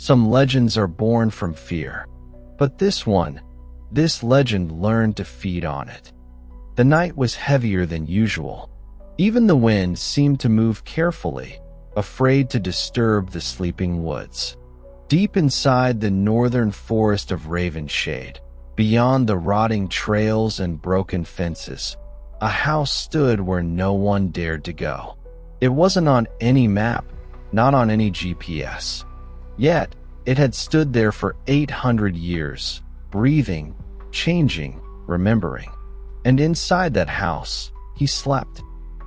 Some legends are born from fear, but this legend learned to feed on it. The night was heavier than usual. Even the wind seemed to move carefully, afraid to disturb the sleeping woods. Deep inside the northern forest of Ravenshade, beyond the rotting trails and broken fences, a house stood where no one dared to go. It wasn't on any map, not on any GPS. Yet, it had stood there for 800 years, breathing, changing, remembering. And inside that house, he slept.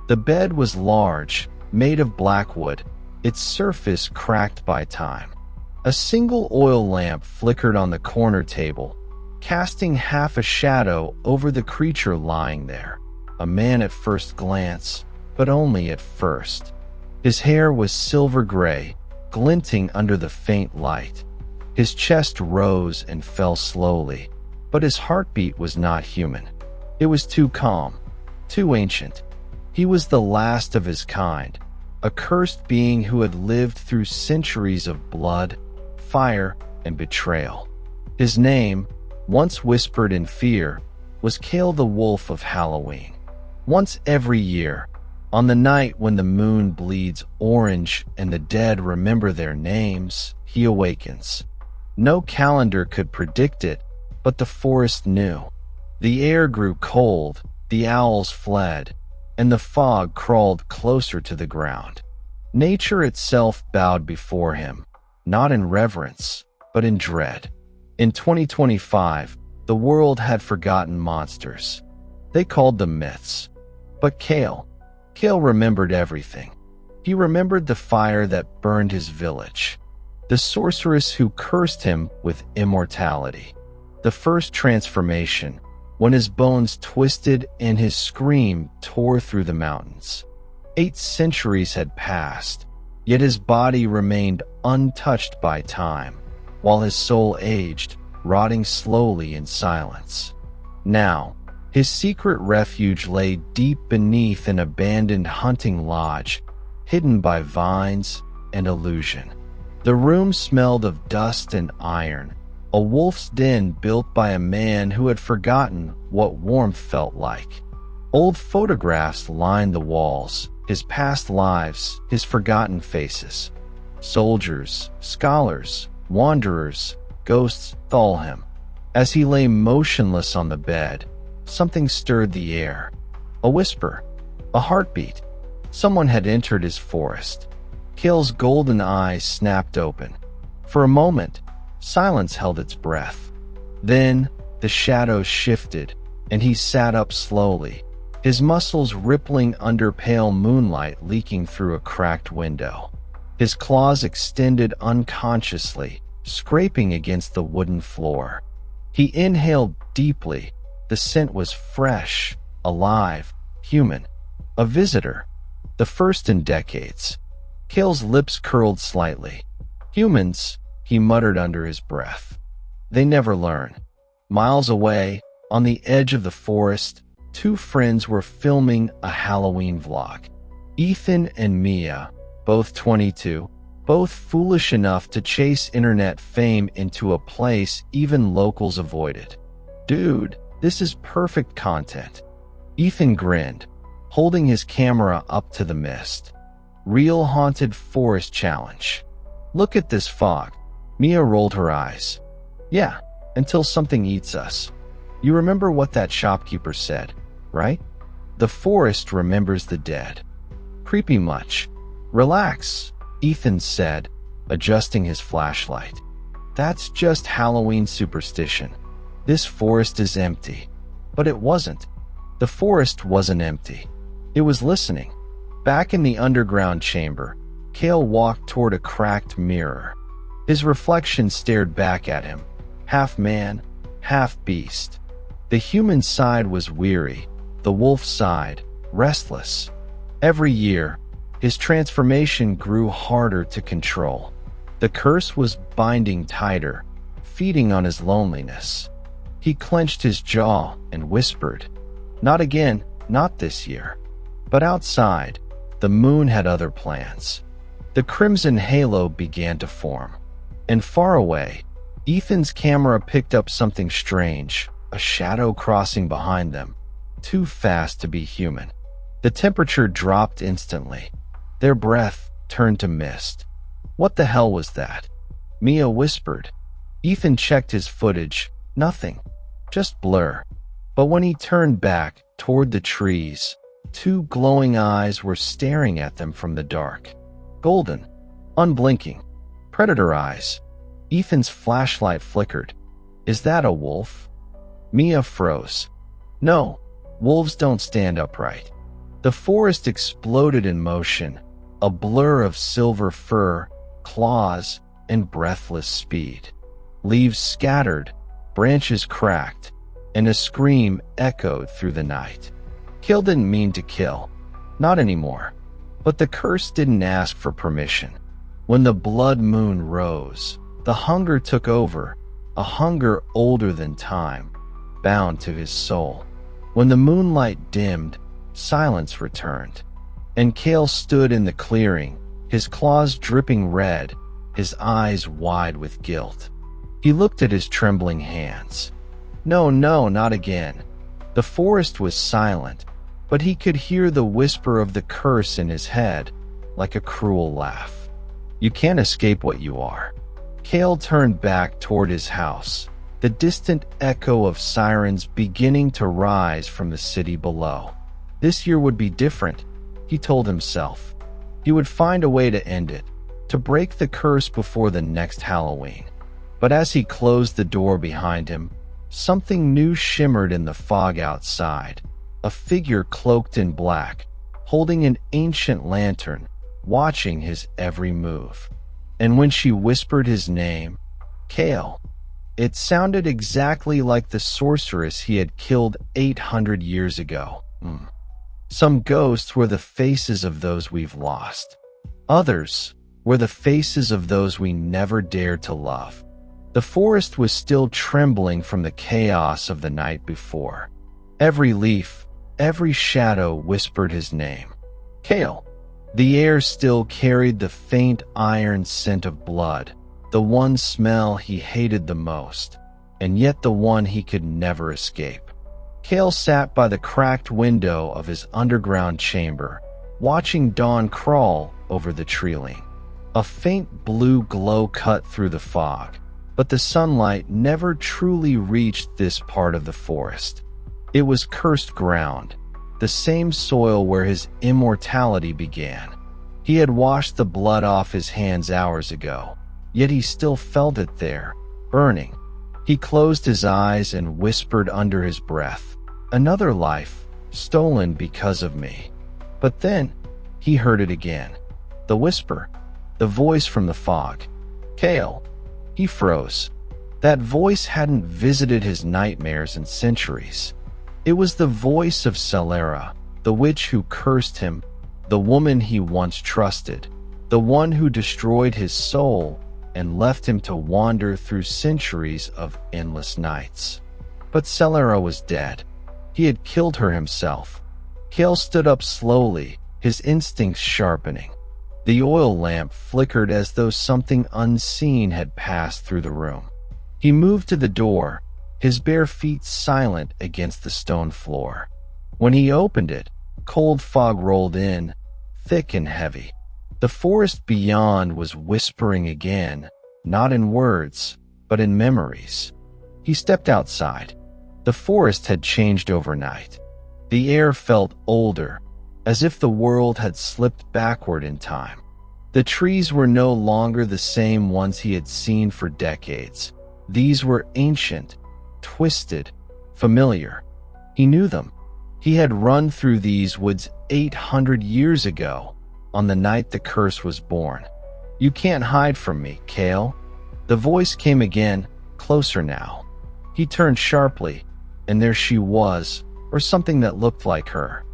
The bed was large, made of black wood, its surface cracked by time. A single oil lamp flickered on the corner table, casting half a shadow over the creature lying there. A man at first glance, but only at first. His hair was silver gray, glinting under the faint light. His chest rose and fell slowly, but his heartbeat was not human. It was too calm, too ancient. He was the last of his kind, a cursed being who had lived through centuries of blood, fire, and betrayal. His name, once whispered in fear, was Kale the Wolf of Halloween. Once every year, on the night when the moon bleeds orange and the dead remember their names, he awakens. No calendar could predict it, but the forest knew. The air grew cold, the owls fled, and the fog crawled closer to the ground. Nature itself bowed before him, not in reverence, but in dread. In 2025, the world had forgotten monsters. They called them myths. But Kale remembered everything. He remembered the fire that burned his village, the sorceress who cursed him with immortality, the first transformation, when his bones twisted and his scream tore through the mountains. 8 centuries had passed, yet his body remained untouched by time, while his soul aged, rotting slowly in silence. Now, his secret refuge lay deep beneath an abandoned hunting lodge, hidden by vines and illusion. The room smelled of dust and iron, a wolf's den built by a man who had forgotten what warmth felt like. Old photographs lined the walls, his past lives, his forgotten faces. Soldiers, scholars, wanderers, ghosts thaw him. As he lay motionless on the bed, something stirred the air. A whisper, a heartbeat. Someone had entered his forest. Kale's golden eyes snapped open. For a moment, silence held its breath. Then, the shadows shifted, and he sat up slowly, his muscles rippling under pale moonlight leaking through a cracked window. His claws extended unconsciously, scraping against the wooden floor. He inhaled deeply. The scent was fresh, alive, human. A visitor, the first in decades. Kale's lips curled slightly. Humans, he muttered under his breath. They never learn. Miles away, on the edge of the forest, 2 friends were filming a Halloween vlog. Ethan and Mia, both 22, both foolish enough to chase internet fame into a place even locals avoided. Dude, this is perfect content. Ethan grinned, holding his camera up to the mist. Real haunted forest challenge. Look at this fog. Mia rolled her eyes. Yeah, until something eats us. You remember what that shopkeeper said, right? The forest remembers the dead. Creepy much. Relax, Ethan said, adjusting his flashlight. That's just Halloween superstition. This forest is empty. But it wasn't. The forest wasn't empty. It was listening. Back in the underground chamber, Kale walked toward a cracked mirror. His reflection stared back at him, half man, half beast. The human side was weary, the wolf side, restless. Every year, his transformation grew harder to control. The curse was binding tighter, feeding on his loneliness. He clenched his jaw and whispered, "Not again, not this year." But outside, the moon had other plans. The crimson halo began to form. And far away, Ethan's camera picked up something strange, a shadow crossing behind them, too fast to be human. The temperature dropped instantly. Their breath turned to mist. What the hell was that? Mia whispered. Ethan checked his footage. Nothing. Just blur. But when he turned back toward the trees, two glowing eyes were staring at them from the dark. Golden. Unblinking. Predator eyes. Ethan's flashlight flickered. Is that a wolf? Mia froze. No, wolves don't stand upright. The forest exploded in motion, a blur of silver fur, claws, and breathless speed. Leaves scattered, branches cracked, and a scream echoed through the night. Kill didn't mean to kill. Not anymore. But the curse didn't ask for permission. When the blood moon rose, the hunger took over, a hunger older than time, bound to his soul. When the moonlight dimmed, silence returned, and Kale stood in the clearing, his claws dripping red, his eyes wide with guilt. He looked at his trembling hands. No, not again. The forest was silent, but he could hear the whisper of the curse in his head, like a cruel laugh. You can't escape what you are. Kale turned back toward his house, the distant echo of sirens beginning to rise from the city below. This year would be different, he told himself. He would find a way to end it, to break the curse before the next Halloween. But as he closed the door behind him, something new shimmered in the fog outside. A figure cloaked in black, holding an ancient lantern, watching his every move. And when she whispered his name, Kale, it sounded exactly like the sorceress he had killed 800 years ago. Some ghosts were the faces of those we've lost. Others were the faces of those we never dared to love. The forest was still trembling from the chaos of the night before. Every leaf, every shadow whispered his name. Kale. The air still carried the faint iron scent of blood, the one smell he hated the most, and yet the one he could never escape. Kale sat by the cracked window of his underground chamber, watching dawn crawl over the treeling. A faint blue glow cut through the fog, but the sunlight never truly reached this part of the forest. It was cursed ground, the same soil where his immortality began. He had washed the blood off his hands hours ago, yet he still felt it there, burning. He closed his eyes and whispered under his breath, "Another life, stolen because of me." But then, he heard it again. The whisper, the voice from the fog. Kale. He froze. That voice hadn't visited his nightmares in centuries. It was the voice of Celera, the witch who cursed him, the woman he once trusted, the one who destroyed his soul and left him to wander through centuries of endless nights. But Celera was dead. He had killed her himself. Kale stood up slowly, his instincts sharpening. The oil lamp flickered as though something unseen had passed through the room. He moved to the door, his bare feet silent against the stone floor. When he opened it, cold fog rolled in, thick and heavy. The forest beyond was whispering again, not in words, but in memories. He stepped outside. The forest had changed overnight. The air felt older, as if the world had slipped backward in time. The trees were no longer the same ones he had seen for decades. These were ancient, twisted, familiar. He knew them. He had run through these woods 800 years ago, on the night the curse was born. You can't hide from me, Kale. The voice came again, closer now. He turned sharply, and there she was, or something that looked like her.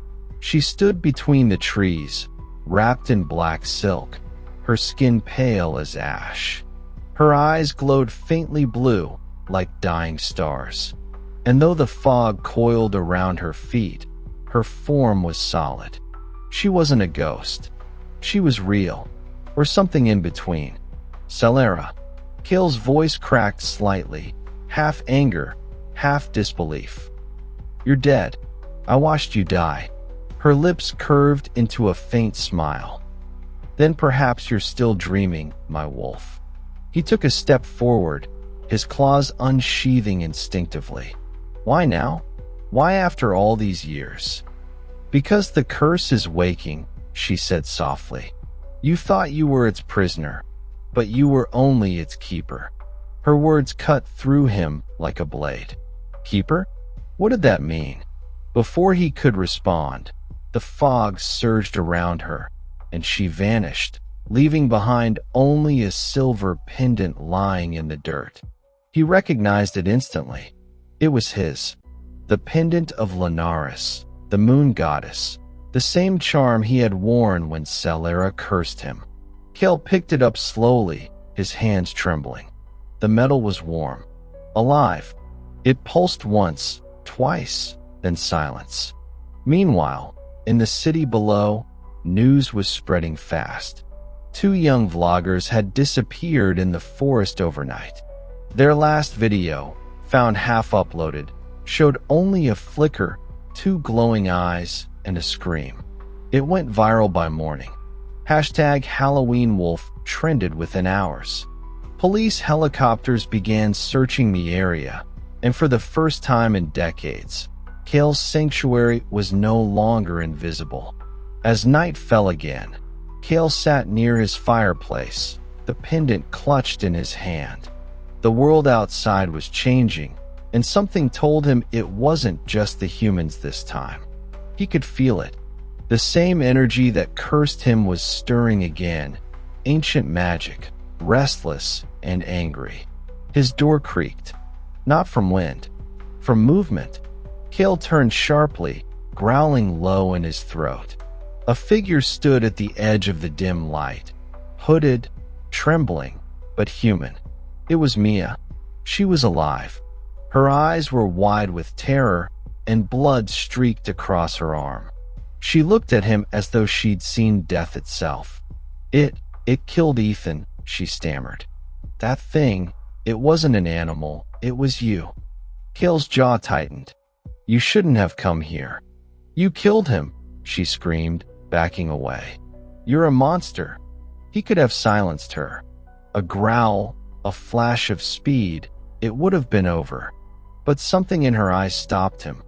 She stood between the trees, wrapped in black silk, her skin pale as ash. Her eyes glowed faintly blue, like dying stars. And though the fog coiled around her feet, her form was solid. She wasn't a ghost. She was real, or something in between. Celera. Kale's voice cracked slightly, half anger, half disbelief. "You're dead. I watched you die." Her lips curved into a faint smile. "Then perhaps you're still dreaming, my wolf." He took a step forward, his claws unsheathing instinctively. "Why now? Why after all these years?" "Because the curse is waking," she said softly. "You thought you were its prisoner, but you were only its keeper." Her words cut through him like a blade. Keeper? What did that mean? Before he could respond, the fog surged around her, and she vanished, leaving behind only a silver pendant lying in the dirt. He recognized it instantly. It was his. The pendant of Linares, the moon goddess, the same charm he had worn when Celera cursed him. Kale picked it up slowly, his hands trembling. The metal was warm, alive. It pulsed once, twice, then silence. Meanwhile, in the city below, news was spreading fast. 2 young vloggers had disappeared in the forest overnight. Their last video, found half uploaded, showed only a flicker, 2 glowing eyes, and a scream. It went viral by morning. #HalloweenWolf trended within hours. Police helicopters began searching the area, and for the first time in decades, Kale's sanctuary was no longer invisible. As night fell again, Kale sat near his fireplace, the pendant clutched in his hand. The world outside was changing, and something told him it wasn't just the humans this time. He could feel it. The same energy that cursed him was stirring again, ancient magic, restless and angry. His door creaked, not from wind, from movement. Kale turned sharply, growling low in his throat. A figure stood at the edge of the dim light, hooded, trembling, but human. It was Mia. She was alive. Her eyes were wide with terror, and blood streaked across her arm. She looked at him as though she'd seen death itself. It killed Ethan," she stammered. "That thing, it wasn't an animal, it was you." Kale's jaw tightened. "You shouldn't have come here." "You killed him," she screamed, backing away. "You're a monster." He could have silenced her. A growl, a flash of speed, it would have been over. But something in her eyes stopped him.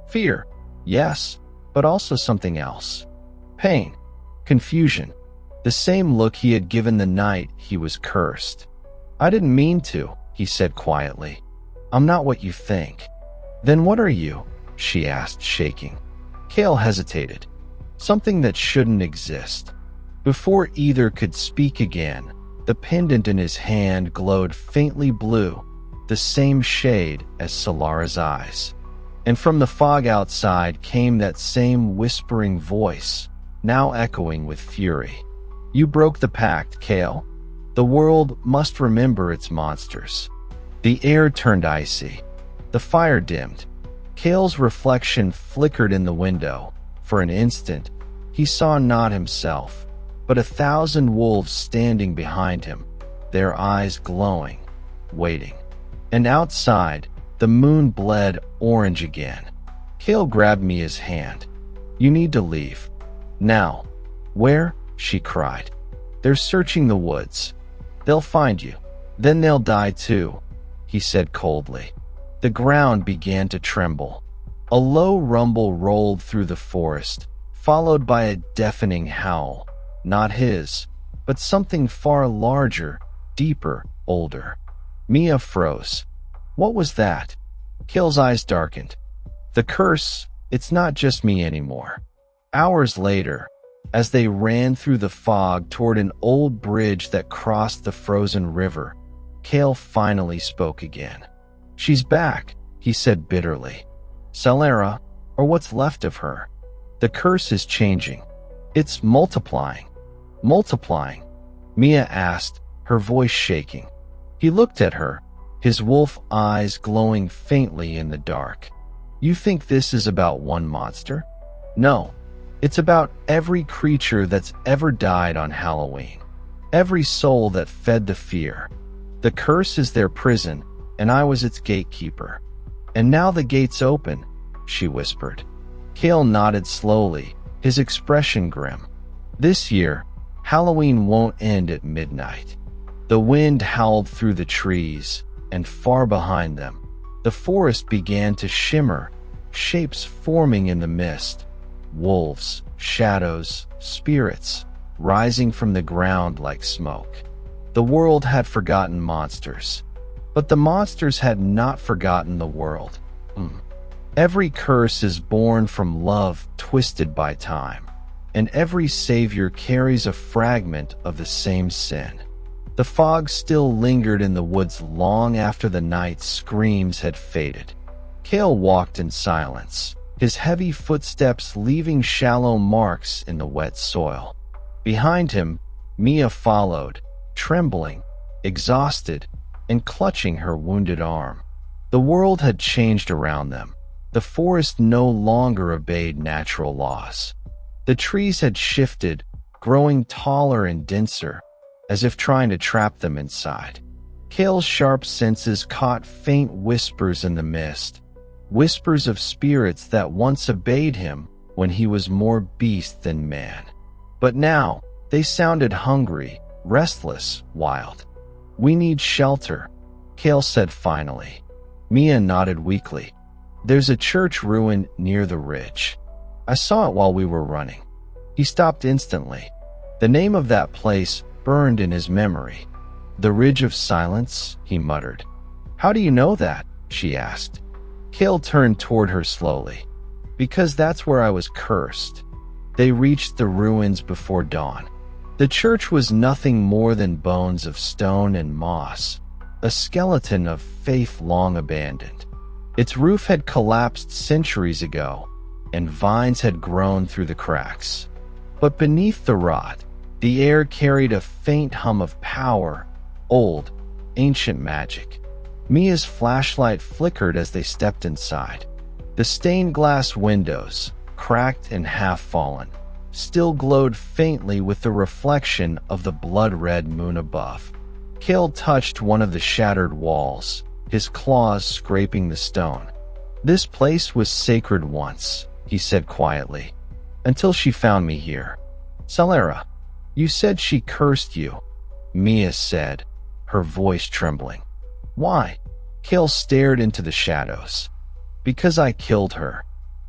Fear, yes, but also something else. Pain, confusion, the same look he had given the night he was cursed. "I didn't mean to," he said quietly. "I'm not what you think." "Then what are you?" she asked, shaking. Kale hesitated. Something that shouldn't exist. Before either could speak again, the pendant in his hand glowed faintly blue, the same shade as Solara's eyes. And from the fog outside came that same whispering voice, now echoing with fury. "You broke the pact, Kale. The world must remember its monsters." The air turned icy. The fire dimmed. Kale's reflection flickered in the window. For an instant, he saw not himself, but 1,000 wolves standing behind him, their eyes glowing, waiting. And outside, the moon bled orange again. Kale grabbed Mia's hand. "You need to leave. Now." "Where?" she cried. "They're searching the woods. They'll find you. Then they'll die too," he said coldly. The ground began to tremble. A low rumble rolled through the forest, followed by a deafening howl. Not his, but something far larger, deeper, older. Mia froze. What was that? Kale's eyes darkened. The curse, it's not just me anymore. Hours later, as they ran through the fog toward an old bridge that crossed the frozen river, Kale finally spoke again. "She's back," he said bitterly. "Celera, or what's left of her. The curse is changing. It's multiplying." "Multiplying?" Mia asked, her voice shaking. He looked at her, his wolf eyes glowing faintly in the dark. "You think this is about one monster? No. It's about every creature that's ever died on Halloween. Every soul that fed the fear. The curse is their prison, and I was its gatekeeper. And now the gate's open, she whispered. Kale nodded slowly, his expression grim. This year, Halloween won't end at midnight. The wind howled through the trees, and far behind them, the forest began to shimmer, shapes forming in the mist. Wolves, shadows, spirits, rising from the ground like smoke. The world had forgotten monsters, but the monsters had not forgotten the world. Every curse is born from love twisted by time, and every savior carries a fragment of the same sin. The fog still lingered in the woods long after the night's screams had faded. Kale walked in silence, his heavy footsteps leaving shallow marks in the wet soil. Behind him, Mia followed, trembling, exhausted, and clutching her wounded arm. The world had changed around them. The forest no longer obeyed natural laws. The trees had shifted, growing taller and denser, as if trying to trap them inside. Kale's sharp senses caught faint whispers in the mist, whispers of spirits that once obeyed him when he was more beast than man. But now, they sounded hungry, restless, wild. We need shelter, Kale said finally. Mia nodded weakly. There's a church ruin near the ridge. I saw it while we were running. He stopped instantly. The name of that place burned in his memory. The Ridge of Silence, he muttered. How do you know that? She asked. Kale turned toward her slowly. Because that's where I was cursed. They reached the ruins before dawn. The church was nothing more than bones of stone and moss, a skeleton of faith long abandoned. Its roof had collapsed centuries ago, and vines had grown through the cracks. But beneath the rot, the air carried a faint hum of power, old, ancient magic. Mia's flashlight flickered as they stepped inside. The stained glass windows, cracked and half-fallen, still glowed faintly with the reflection of the blood-red moon above. Kale touched one of the shattered walls, his claws scraping the stone. This place was sacred once, he said quietly, until she found me here. Salara, you said she cursed you, Mia said, her voice trembling. Why? Kale stared into the shadows. Because I killed her.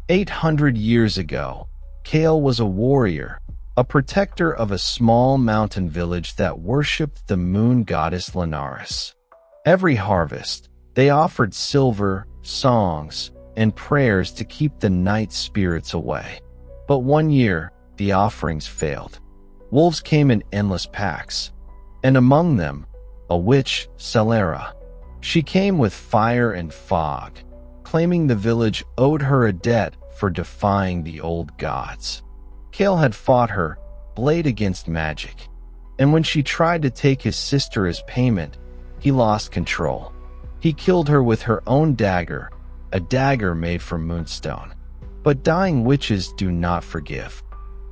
800 years ago, Kale was a warrior, a protector of a small mountain village that worshipped the moon goddess Linares. Every harvest, they offered silver, songs, and prayers to keep the night spirits away. But one year, the offerings failed. Wolves came in endless packs, and among them, a witch, Salara. She came with fire and fog, claiming the village owed her a debt for defying the old gods. Kale had fought her, blade against magic, and when she tried to take his sister as payment, he lost control. He killed her with her own dagger, a dagger made from moonstone. But dying witches do not forgive.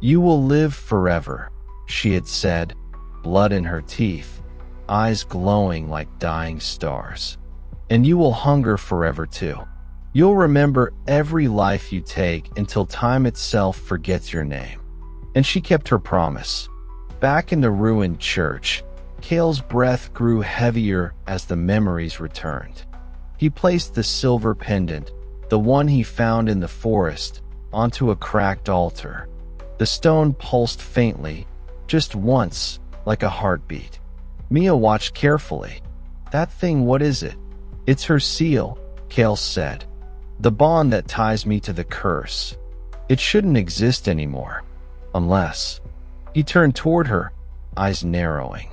You will live forever, she had said, blood in her teeth, eyes glowing like dying stars. And you will hunger forever too. You'll remember every life you take until time itself forgets your name. And she kept her promise. Back in the ruined church, Kale's breath grew heavier as the memories returned. He placed the silver pendant, the one he found in the forest, onto a cracked altar. The stone pulsed faintly, just once, like a heartbeat. Mia watched carefully. That thing, what is it? It's her seal, Kale said. The bond that ties me to the curse. It shouldn't exist anymore. Unless... He turned toward her, eyes narrowing.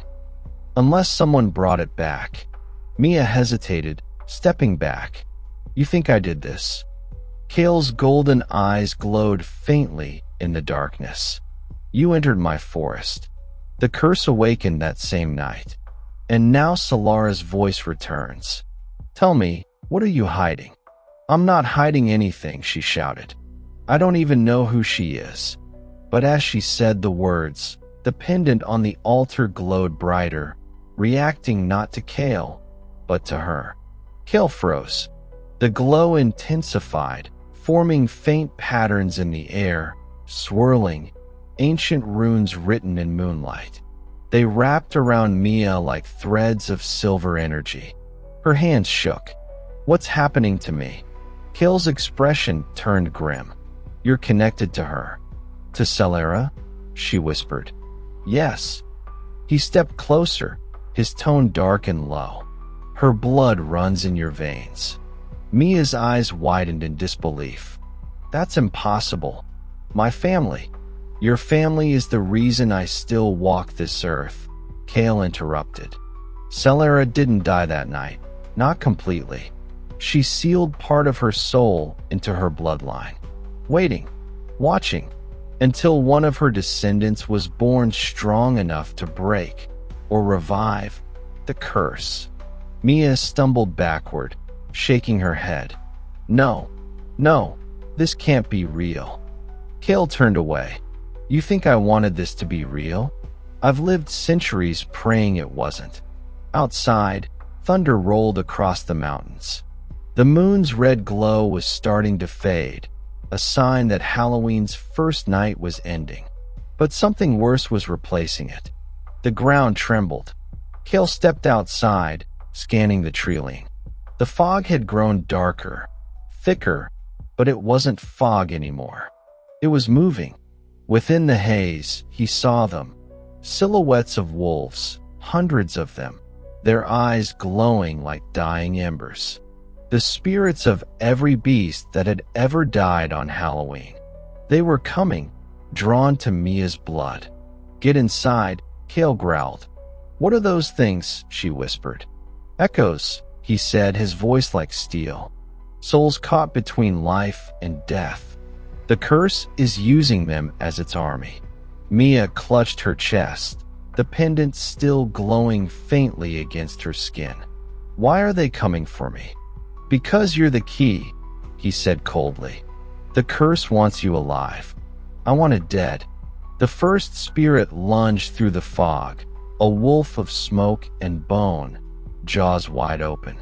Unless someone brought it back. Mia hesitated, stepping back. You think I did this? Kale's golden eyes glowed faintly in the darkness. You entered my forest. The curse awakened that same night. And now Salara's voice returns. Tell me, what are you hiding? I'm not hiding anything, she shouted. I don't even know who she is. But as she said the words, the pendant on the altar glowed brighter, reacting not to Kale, but to her. Kale froze. The glow intensified, forming faint patterns in the air, swirling, ancient runes written in moonlight. They wrapped around Mia like threads of silver energy. Her hands shook. "What's happening to me?" Kale's expression turned grim. "You're connected to her." "To Celera?" she whispered. "Yes." He stepped closer, his tone dark and low. "Her blood runs in your veins." Mia's eyes widened in disbelief. "That's impossible. My family." "Your family is the reason I still walk this earth," Kale interrupted. "Celera didn't die that night. Not completely. She sealed part of her soul into her bloodline, waiting, watching, until one of her descendants was born strong enough to break, or revive, the curse." Mia stumbled backward, shaking her head. No, this can't be real." Kale turned away. "You think I wanted this to be real? I've lived centuries praying it wasn't." Outside, thunder rolled across the mountains. The moon's red glow was starting to fade, a sign that Halloween's first night was ending. But something worse was replacing it. The ground trembled. Kale stepped outside, scanning the trailing. The fog had grown darker, thicker, but it wasn't fog anymore. It was moving. Within the haze, he saw them. Silhouettes of wolves, hundreds of them, their eyes glowing like dying embers. The spirits of every beast that had ever died on Halloween. They were coming, drawn to Mia's blood. "Get inside," Kale growled. "What are those things?" she whispered. "Echoes," he said, his voice like steel. "Souls caught between life and death. The curse is using them as its army." Mia clutched her chest, the pendant still glowing faintly against her skin. "Why are they coming for me?" "Because you're the key," he said coldly. "The curse wants you alive. I want it dead." The first spirit lunged through the fog, a wolf of smoke and bone, jaws wide open.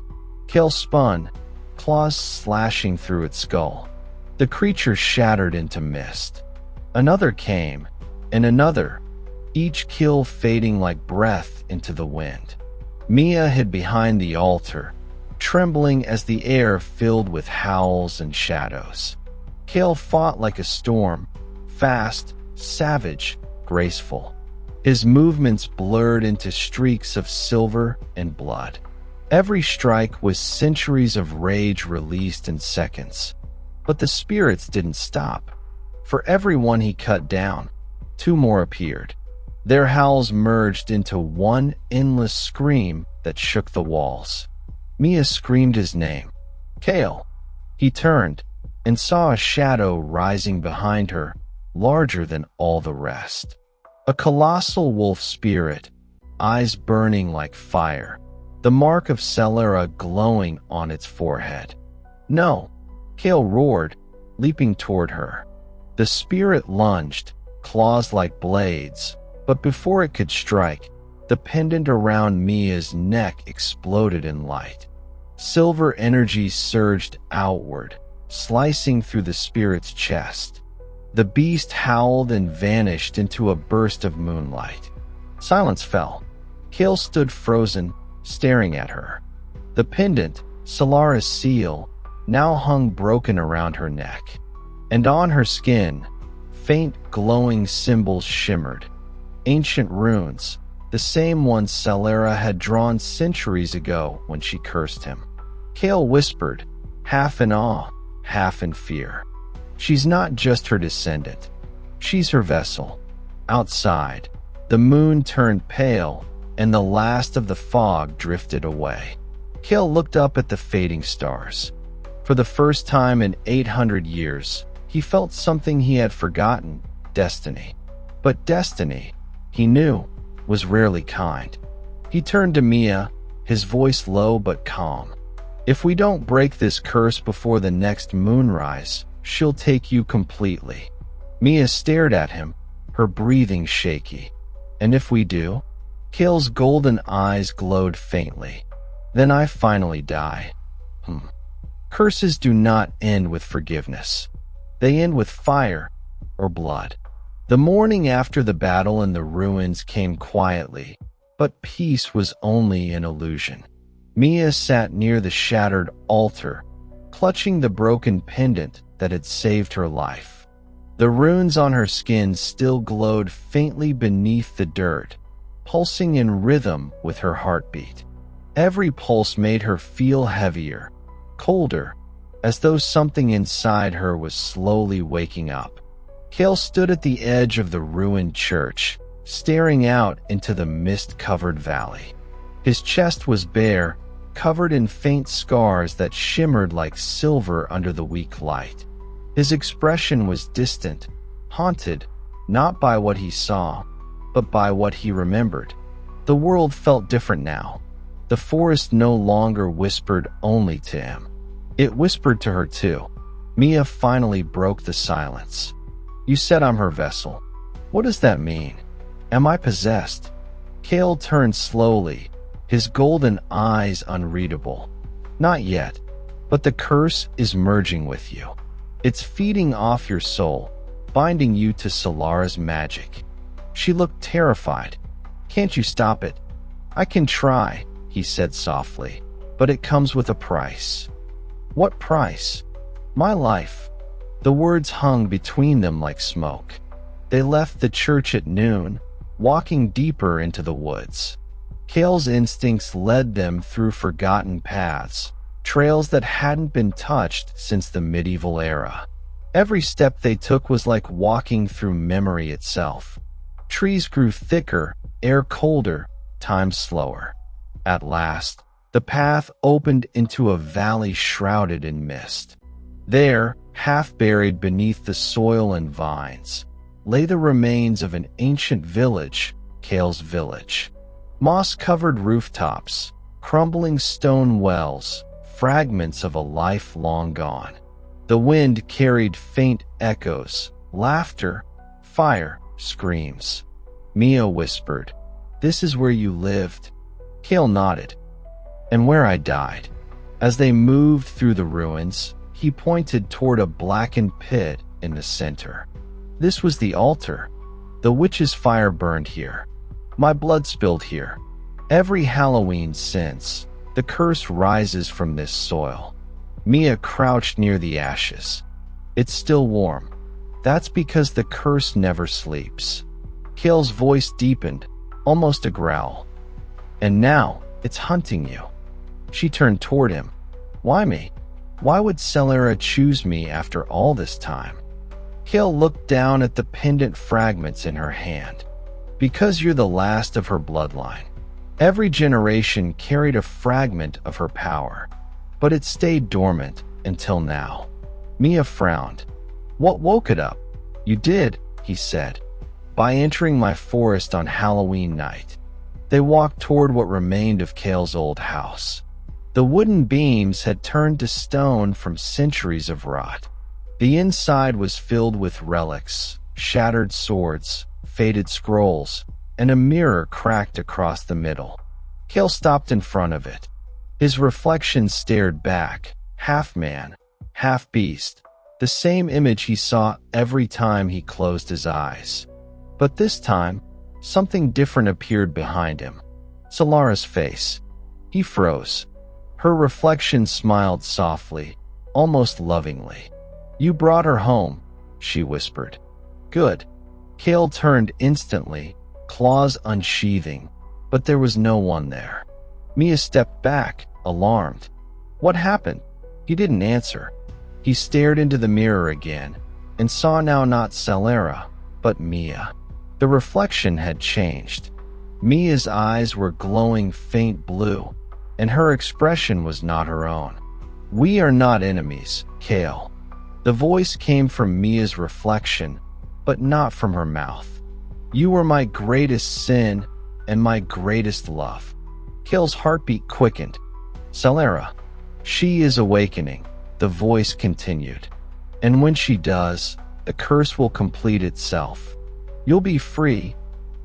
Kale spun, claws slashing through its skull. The creature shattered into mist. Another came, and another, each kill fading like breath into the wind. Mia hid behind the altar, trembling as the air filled with howls and shadows. Kale fought like a storm, fast, savage, graceful. His movements blurred into streaks of silver and blood. Every strike was centuries of rage released in seconds. But the spirits didn't stop. For every one he cut down, two more appeared. Their howls merged into one endless scream that shook the walls. Mia screamed his name. "Kale!" He turned and saw a shadow rising behind her, larger than all the rest. A colossal wolf spirit, eyes burning like fire, the mark of Celera glowing on its forehead. "No!" Kale roared, leaping toward her. The spirit lunged, claws like blades, but before it could strike, the pendant around Mia's neck exploded in light. Silver energy surged outward, slicing through the spirit's chest. The beast howled and vanished into a burst of moonlight. Silence fell. Kale stood frozen, staring at her. The pendant, Celera's seal, now hung broken around her neck. And on her skin, faint glowing symbols shimmered. Ancient runes, the same ones Celera had drawn centuries ago when she cursed him. Kale whispered, half in awe, half in fear. "She's not just her descendant. She's her vessel." Outside, the moon turned pale, and the last of the fog drifted away. Kale looked up at the fading stars. For the first time in 800 years, he felt something he had forgotten, destiny. But destiny, he knew, was rarely kind. He turned to Mia, his voice low but calm. "If we don't break this curse before the next moonrise, she'll take you completely." Mia stared at him, her breathing shaky. "And if we do?" Kale's golden eyes glowed faintly. Then I finally die. Curses do not end with forgiveness. They end with fire or blood. The morning after the battle in the ruins came quietly, but peace was only an illusion. Mia sat near the shattered altar, clutching the broken pendant that had saved her life. The runes on her skin still glowed faintly beneath the dirt, pulsing in rhythm with her heartbeat. Every pulse made her feel heavier, colder, as though something inside her was slowly waking up. Kale stood at the edge of the ruined church, staring out into the mist-covered valley. His chest was bare, covered in faint scars that shimmered like silver under the weak light. His expression was distant, haunted, not by what he saw, but by what he remembered. The world felt different now. The forest no longer whispered only to him. It whispered to her too. Mia finally broke the silence. "You said I'm her vessel. What does that mean? Am I possessed?" Kale turned slowly, his golden eyes unreadable. "Not yet, but the curse is merging with you. It's feeding off your soul, binding you to Solara's magic." She looked terrified. "Can't you stop it?" "I can try," he said softly, "but it comes with a price." "What price?" "My life." The words hung between them like smoke. They left the church at noon, walking deeper into the woods. Kale's instincts led them through forgotten paths, trails that hadn't been touched since the medieval era. Every step they took was like walking through memory itself. Trees grew thicker, air colder, time slower. At last, the path opened into a valley shrouded in mist. There, half buried beneath the soil and vines, lay the remains of an ancient village, Kale's village. Moss-covered rooftops, crumbling stone wells, fragments of a life long gone. The wind carried faint echoes, laughter, fire, screams. Mia whispered, "This is where you lived." Kale nodded. "And where I died." As they moved through the ruins, he pointed toward a blackened pit in the center. "This was the altar. The witch's fire burned here. My blood spilled here. Every Halloween since, the curse rises from this soil." Mia crouched near the ashes. "It's still warm. That's because the curse never sleeps." Kale's voice deepened, almost a growl. "And now, it's hunting you." She turned toward him. "Why me? Why would Solara choose me after all this time?" Kale looked down at the pendant fragments in her hand. "Because you're the last of her bloodline. Every generation carried a fragment of her power, but it stayed dormant until now." Mia frowned. "What woke it up?" "You did," he said, "by entering my forest on Halloween night." They walked toward what remained of Kale's old house. The wooden beams had turned to stone from centuries of rot. The inside was filled with relics, shattered swords, faded scrolls, and a mirror cracked across the middle. Kale stopped in front of it. His reflection stared back, half man, half beast, the same image he saw every time he closed his eyes. But this time, something different appeared behind him. Solara's face. He froze. Her reflection smiled softly, almost lovingly. "You brought her home," she whispered. "Good." Kale turned instantly, claws unsheathing, but there was no one there. Mia stepped back, alarmed. "What happened?" He didn't answer. He stared into the mirror again, and saw now not Solara, but Mia. The reflection had changed. Mia's eyes were glowing faint blue, and her expression was not her own. "We are not enemies, Kale." The voice came from Mia's reflection, but not from her mouth. "You were my greatest sin and my greatest love." Kale's heartbeat quickened. "Solara, she is awakening," the voice continued. "And when she does, the curse will complete itself. You'll be free,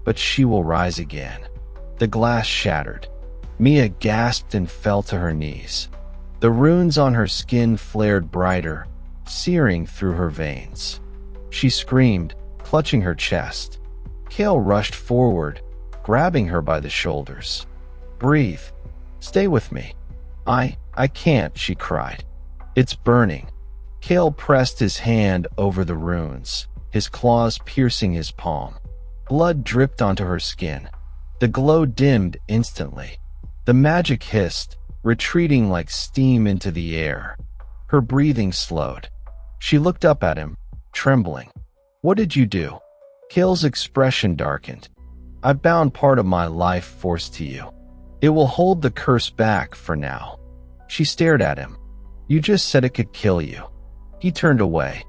but she will rise again." The glass shattered. Mia gasped and fell to her knees. The runes on her skin flared brighter, searing through her veins. She screamed, clutching her chest. Kale rushed forward, grabbing her by the shoulders. "Breathe. Stay with me." I can't," she cried. "It's burning." Kale pressed his hand over the runes, his claws piercing his palm. Blood dripped onto her skin. The glow dimmed instantly. The magic hissed, retreating like steam into the air. Her breathing slowed. She looked up at him, trembling. "What did you do?" Kale's expression darkened. "I bound part of my life force to you. It will hold the curse back for now." She stared at him. "You just said it could kill you." He turned away.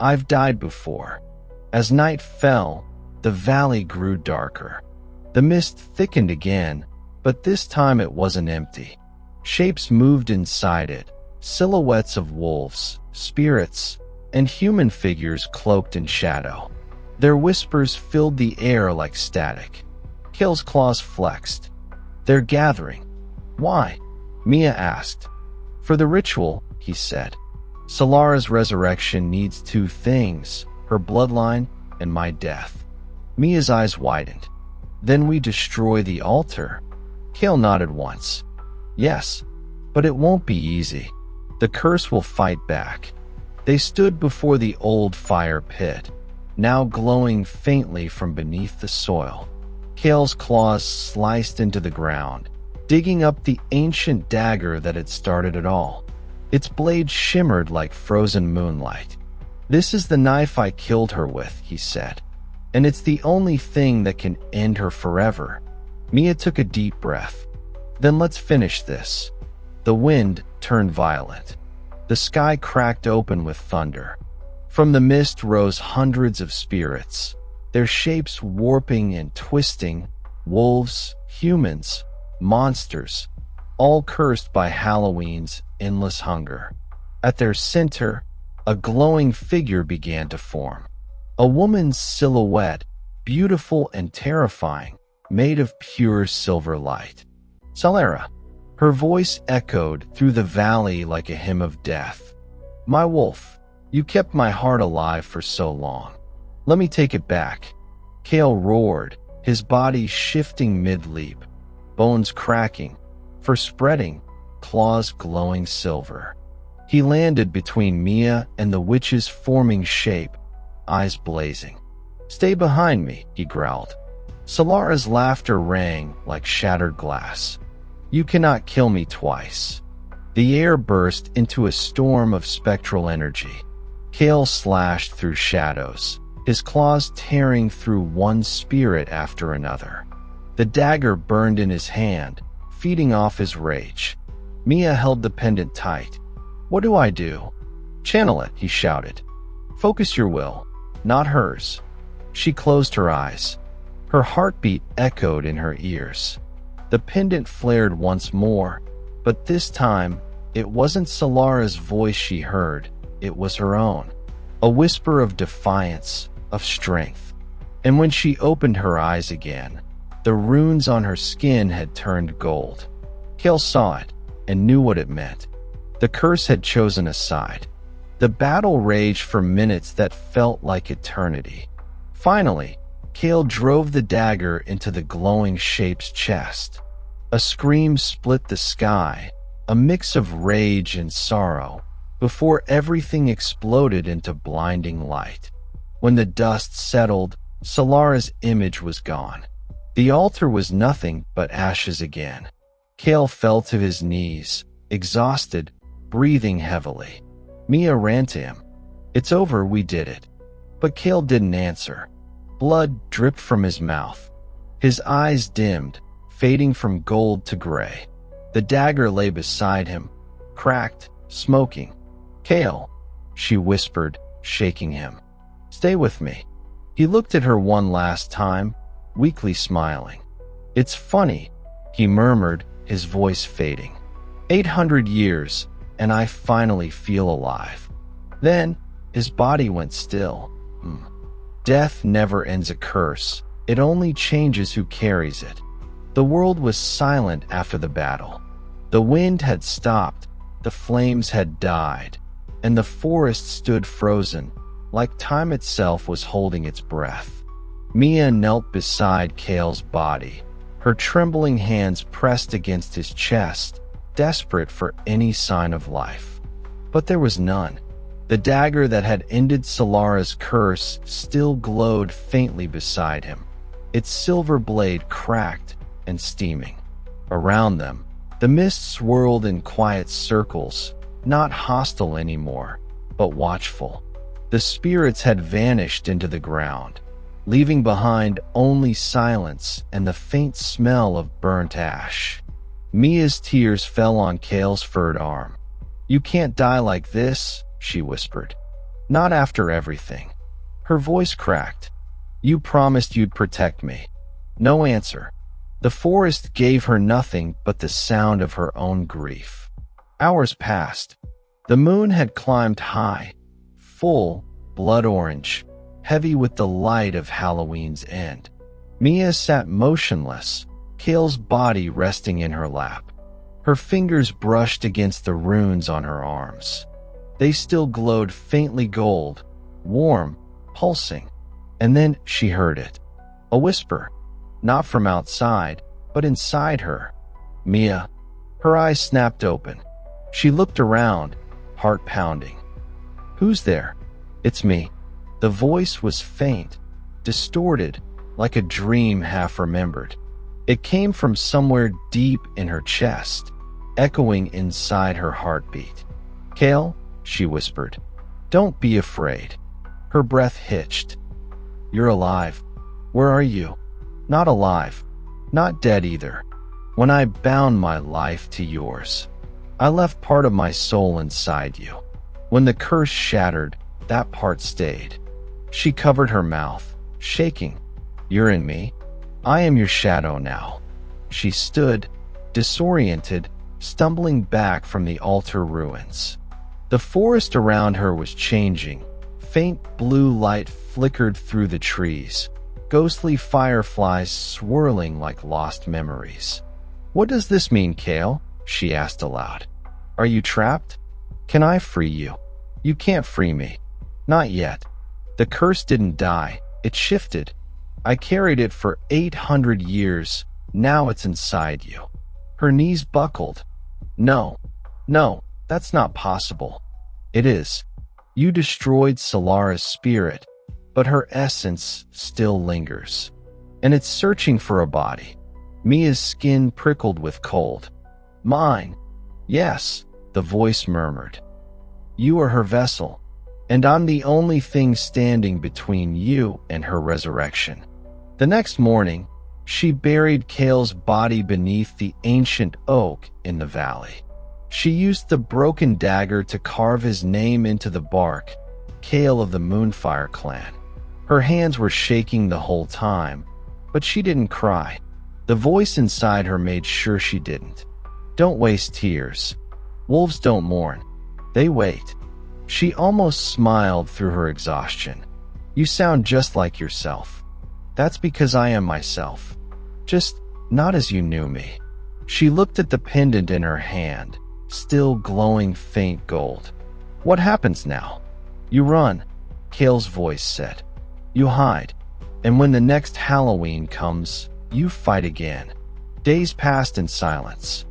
"I've died before." As night fell, the valley grew darker. The mist thickened again, but this time it wasn't empty. Shapes moved inside it, silhouettes of wolves, spirits, and human figures cloaked in shadow. Their whispers filled the air like static. Kale's claws flexed. "They're gathering." "Why?" Mia asked. "For the ritual," he said. "Solara's resurrection needs two things, her bloodline and my death." Mia's eyes widened. "Then we destroy the altar?" Kale nodded once. "Yes, but it won't be easy. The curse will fight back." They stood before the old fire pit, now glowing faintly from beneath the soil. Kale's claws sliced into the ground, digging up the ancient dagger that had started it all. Its blade shimmered like frozen moonlight. "This is the knife I killed her with," he said. "And it's the only thing that can end her forever." Mia took a deep breath. "Then let's finish this." The wind turned violent. The sky cracked open with thunder. From the mist rose hundreds of spirits, their shapes warping and twisting, wolves, humans, monsters, all cursed by Halloween's endless hunger. At their center, a glowing figure began to form. A woman's silhouette, beautiful and terrifying, made of pure silver light. "Solara." Her voice echoed through the valley like a hymn of death. "My wolf, you kept my heart alive for so long. Let me take it back." Kale roared, his body shifting mid-leap, bones cracking, for spreading, claws glowing silver. He landed between Mia and the witch's forming shape, eyes blazing. "Stay behind me," he growled. Solara's laughter rang like shattered glass. "You cannot kill me twice." The air burst into a storm of spectral energy. Kale slashed through shadows, his claws tearing through one spirit after another. The dagger burned in his hand, feeding off his rage. Mia held the pendant tight. "What do I do?" "Channel it," he shouted. "Focus your will, not hers." She closed her eyes. Her heartbeat echoed in her ears. The pendant flared once more, but this time, it wasn't Solara's voice she heard, it was her own. A whisper of defiance, of strength. And when she opened her eyes again, the runes on her skin had turned gold. Kale saw it, and knew what it meant. The curse had chosen a side. The battle raged for minutes that felt like eternity. Finally, Kale drove the dagger into the glowing shape's chest. A scream split the sky, a mix of rage and sorrow, before everything exploded into blinding light. When the dust settled, Solara's image was gone. The altar was nothing but ashes again. Kale fell to his knees, exhausted, breathing heavily. Mia ran to him. "It's over, we did it." But Kale didn't answer. Blood dripped from his mouth. His eyes dimmed, fading from gold to gray. The dagger lay beside him, cracked, smoking. "Kale," she whispered, shaking him. "Stay with me." He looked at her one last time, weakly smiling. "It's funny," he murmured, his voice fading. 800 years, and I finally feel alive." Then, his body went still. Death never ends a curse, it only changes who carries it. The world was silent after the battle. The wind had stopped, the flames had died, and the forest stood frozen, like time itself was holding its breath. Mia knelt beside Kale's body, her trembling hands pressed against his chest, desperate for any sign of life. But there was none. The dagger that had ended Solara's curse still glowed faintly beside him, its silver blade cracked and steaming. Around them, the mist swirled in quiet circles, not hostile anymore, but watchful. The spirits had vanished into the ground, leaving behind only silence and the faint smell of burnt ash. Mia's tears fell on Kale's furred arm. "You can't die like this," she whispered. "Not after everything." Her voice cracked. "You promised you'd protect me." No answer. The forest gave her nothing but the sound of her own grief. Hours passed. The moon had climbed high, full, blood orange, heavy with the light of Halloween's end. Mia sat motionless, Kale's body resting in her lap. Her fingers brushed against the runes on her arms. They still glowed faintly gold, warm, pulsing. And then she heard it. A whisper, not from outside, but inside her. "Mia." Her eyes snapped open. She looked around, heart pounding. "Who's there?" "It's me." The voice was faint, distorted, like a dream half remembered. It came from somewhere deep in her chest, echoing inside her heartbeat. "Kale," she whispered, "don't be afraid." Her breath hitched. "You're alive. Where are you?" "Not alive. Not dead either. When I bound my life to yours, I left part of my soul inside you. When the curse shattered, that part stayed." She covered her mouth, shaking. "You're in me. I am your shadow now." She stood, disoriented, stumbling back from the altar ruins. The forest around her was changing. Faint blue light flickered through the trees, ghostly fireflies swirling like lost memories. "What does this mean, Kale?" she asked aloud. "Are you trapped? Can I free you?" "You can't free me. Not yet. The curse didn't die. It shifted. I carried it for 800 years. Now it's inside you." Her knees buckled. No, that's not possible." "It is. You destroyed Solara's spirit, but her essence still lingers. And it's searching for a body." Mia's skin prickled with cold. "Mine." "Yes," the voice murmured. "You are her vessel, and I'm the only thing standing between you and her resurrection." The next morning, she buried Kale's body beneath the ancient oak in the valley. She used the broken dagger to carve his name into the bark, Kale of the Moonfire clan. Her hands were shaking the whole time, but she didn't cry. The voice inside her made sure she didn't. "Don't waste tears. Wolves don't mourn. They wait." She almost smiled through her exhaustion. "You sound just like yourself." "That's because I am myself. Just not as you knew me." She looked at the pendant in her hand, still glowing faint gold. "What happens now?" "You run," Kale's voice said. "You hide. And when the next Halloween comes, you fight again." Days passed in silence.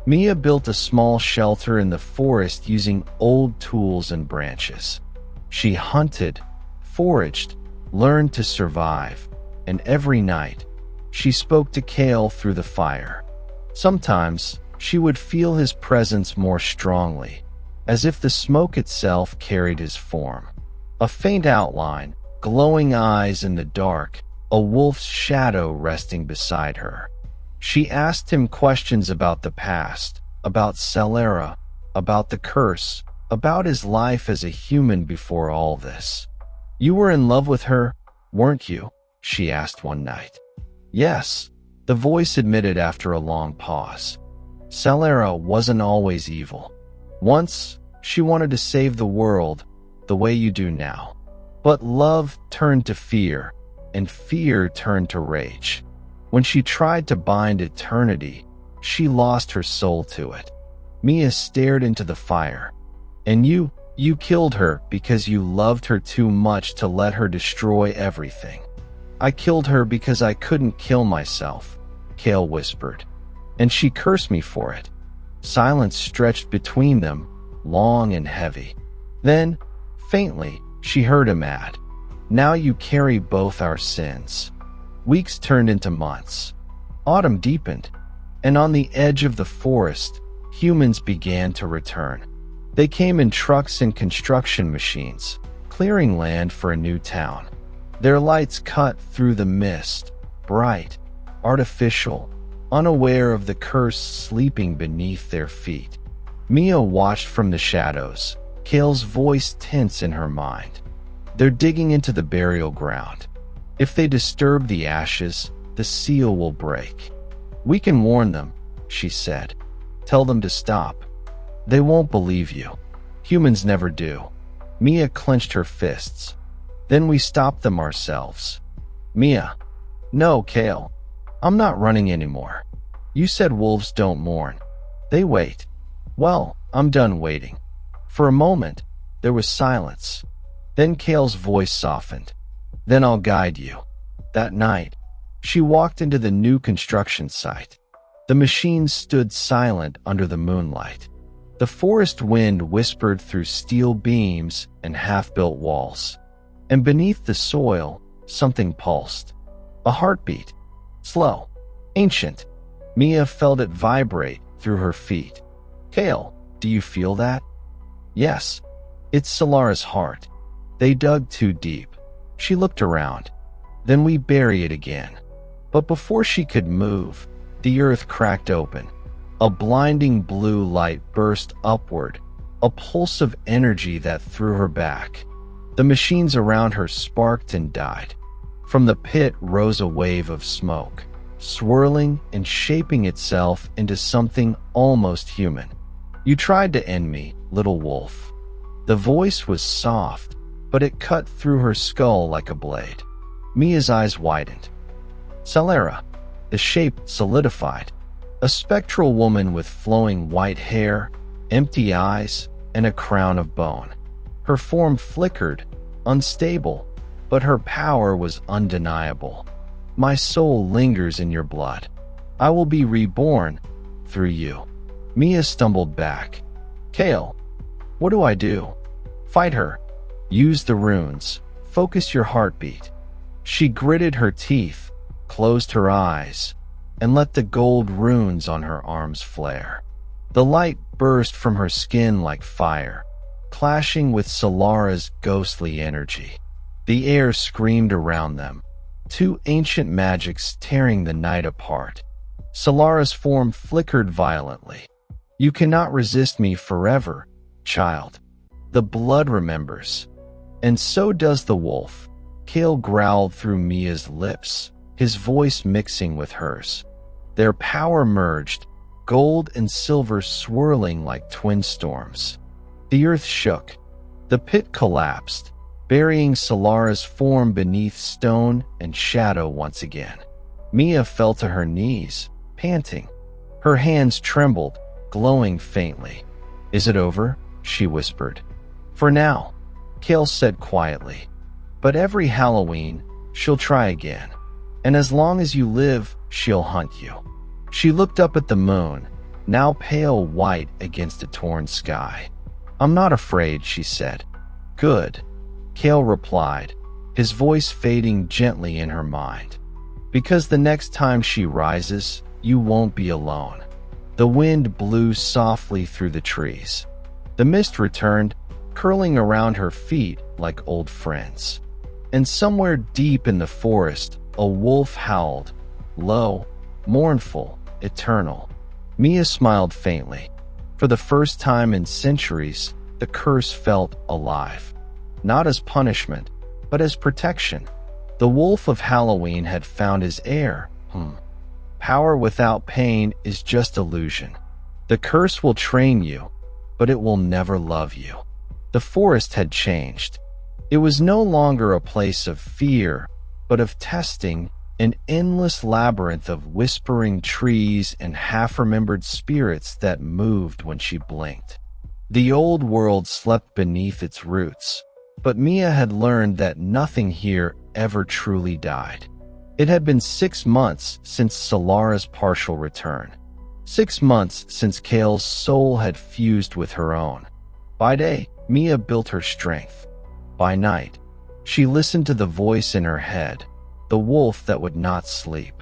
Mia built a small shelter in the forest using old tools and branches. She hunted, foraged, learned to survive, and every night, she spoke to Kale through the fire. Sometimes, she would feel his presence more strongly, as if the smoke itself carried his form. A faint outline, glowing eyes in the dark, a wolf's shadow resting beside her. She asked him questions about the past, about Solara, about the curse, about his life as a human before all this. "You were in love with her, weren't you?" she asked one night. "Yes," the voice admitted after a long pause. "Solara wasn't always evil. Once, she wanted to save the world, the way you do now. But love turned to fear, and fear turned to rage. When she tried to bind eternity, she lost her soul to it. Mia stared into the fire. And you killed her because you loved her too much to let her destroy everything. I killed her because I couldn't kill myself, Kale whispered. And she cursed me for it. Silence stretched between them, long and heavy. Then, faintly, she heard him add, "Now you carry both our sins." Weeks turned into months. Autumn deepened, and on the edge of the forest, humans began to return. They came in trucks and construction machines, clearing land for a new town. Their lights cut through the mist, bright, artificial, unaware of the curse sleeping beneath their feet. Mia watched from the shadows, Kale's voice tense in her mind. They're digging into the burial ground. If they disturb the ashes, the seal will break. We can warn them, she said. Tell them to stop. They won't believe you. Humans never do. Mia clenched her fists. Then we stop them ourselves. Mia. No, Kale. I'm not running anymore. You said wolves don't mourn. They wait. Well, I'm done waiting. For a moment, there was silence. Then Kale's voice softened. Then I'll guide you. That night, she walked into the new construction site. The machines stood silent under the moonlight. The forest wind whispered through steel beams and half-built walls. And beneath the soil, something pulsed. A heartbeat. Slow. Ancient. Mia felt it vibrate through her feet. Kale, do you feel that? Yes. It's Solara's heart. They dug too deep. She looked around. Then we bury it again. But before she could move, the earth cracked open. A blinding blue light burst upward, a pulse of energy that threw her back. The machines around her sparked and died. From the pit rose a wave of smoke, swirling and shaping itself into something almost human. You tried to end me, little wolf. The voice was soft, but it cut through her skull like a blade. Mia's eyes widened. Solara. The shape solidified. A spectral woman with flowing white hair, empty eyes, and a crown of bone. Her form flickered, unstable, but her power was undeniable. My soul lingers in your blood. I will be reborn through you. Mia stumbled back. Kale, what do I do? Fight her. Use the runes. Focus your heartbeat. She gritted her teeth, closed her eyes, and let the gold runes on her arms flare. The light burst from her skin like fire, clashing with Solara's ghostly energy. The air screamed around them, two ancient magics tearing the night apart. Solara's form flickered violently. You cannot resist me forever, child. The blood remembers. And so does the wolf. Kale growled through Mia's lips, his voice mixing with hers. Their power merged, gold and silver swirling like twin storms. The earth shook. The pit collapsed, burying Solara's form beneath stone and shadow once again. Mia fell to her knees, panting. Her hands trembled, glowing faintly. Is it over? She whispered. For now, Kale said quietly. But every Halloween, she'll try again. And as long as you live, she'll hunt you. She looked up at the moon, now pale white against a torn sky. I'm not afraid, she said. Good, Kale replied, his voice fading gently in her mind. Because the next time she rises, you won't be alone. The wind blew softly through the trees. The mist returned, curling around her feet like old friends. And somewhere deep in the forest, a wolf howled, low, mournful, eternal. Mia smiled faintly. For the first time in centuries, the curse felt alive. Not as punishment, but as protection. The wolf of Halloween had found his heir. Power without pain is just illusion. The curse will train you, but it will never love you. The forest had changed. It was no longer a place of fear, but of testing, an endless labyrinth of whispering trees and half-remembered spirits that moved when she blinked. The old world slept beneath its roots, but Mia had learned that nothing here ever truly died. It had been 6 months since Solara's partial return. 6 months since Kale's soul had fused with her own. By day, Mia built her strength. By night, she listened to the voice in her head, the wolf that would not sleep.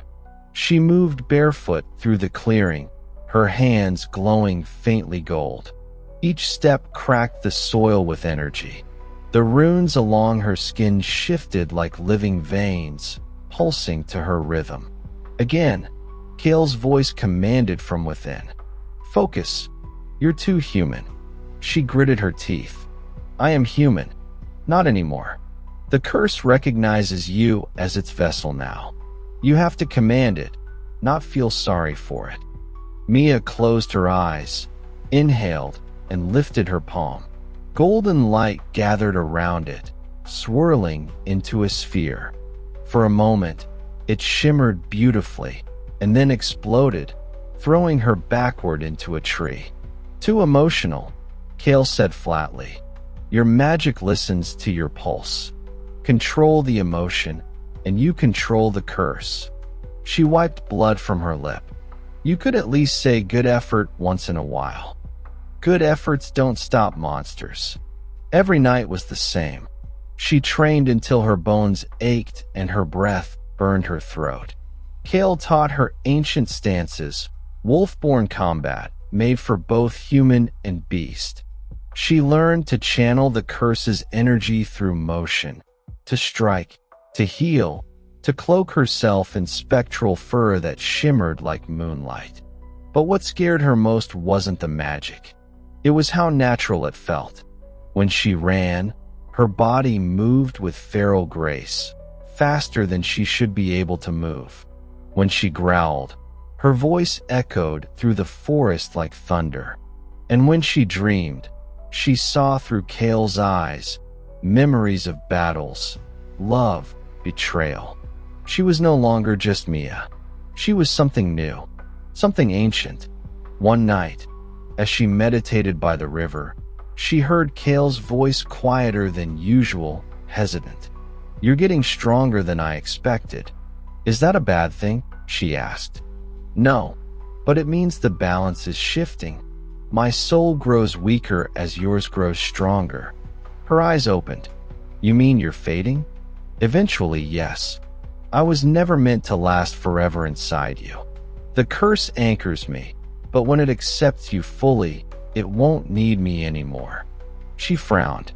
She moved barefoot through the clearing, her hands glowing faintly gold. Each step cracked the soil with energy. The runes along her skin shifted like living veins, pulsing to her rhythm. Again, Kale's voice commanded from within. "Focus. You're too human." She gritted her teeth. "I am human. Not anymore. The curse recognizes you as its vessel now. You have to command it, not feel sorry for it." Mia closed her eyes, inhaled, and lifted her palm. Golden light gathered around it, swirling into a sphere. For a moment, it shimmered beautifully, and then exploded, throwing her backward into a tree. "Too emotional," Kale said flatly. "Your magic listens to your pulse. Control the emotion, and you control the curse." She wiped blood from her lip. "You could at least say good effort once in a while." Good efforts don't stop monsters. Every night was the same. She trained until her bones ached and her breath burned her throat. Kale taught her ancient stances, wolf-born combat, made for both human and beast. She learned to channel the curse's energy through motion, to strike, to heal, to cloak herself in spectral fur that shimmered like moonlight. But what scared her most wasn't the magic. It was how natural it felt. When she ran, her body moved with feral grace, faster than she should be able to move. When she growled, her voice echoed through the forest like thunder. And when she dreamed, she saw through Kale's eyes memories of battles, love, betrayal. She was no longer just Mia. She was something new, something ancient. One night, as she meditated by the river, she heard Kale's voice quieter than usual, hesitant. "You're getting stronger than I expected. Is that a bad thing?" she asked. "No, but it means the balance is shifting. My soul grows weaker as yours grows stronger." Her eyes opened. "You mean you're fading?" "Eventually, yes. I was never meant to last forever inside you. The curse anchors me, but when it accepts you fully, it won't need me anymore." She frowned.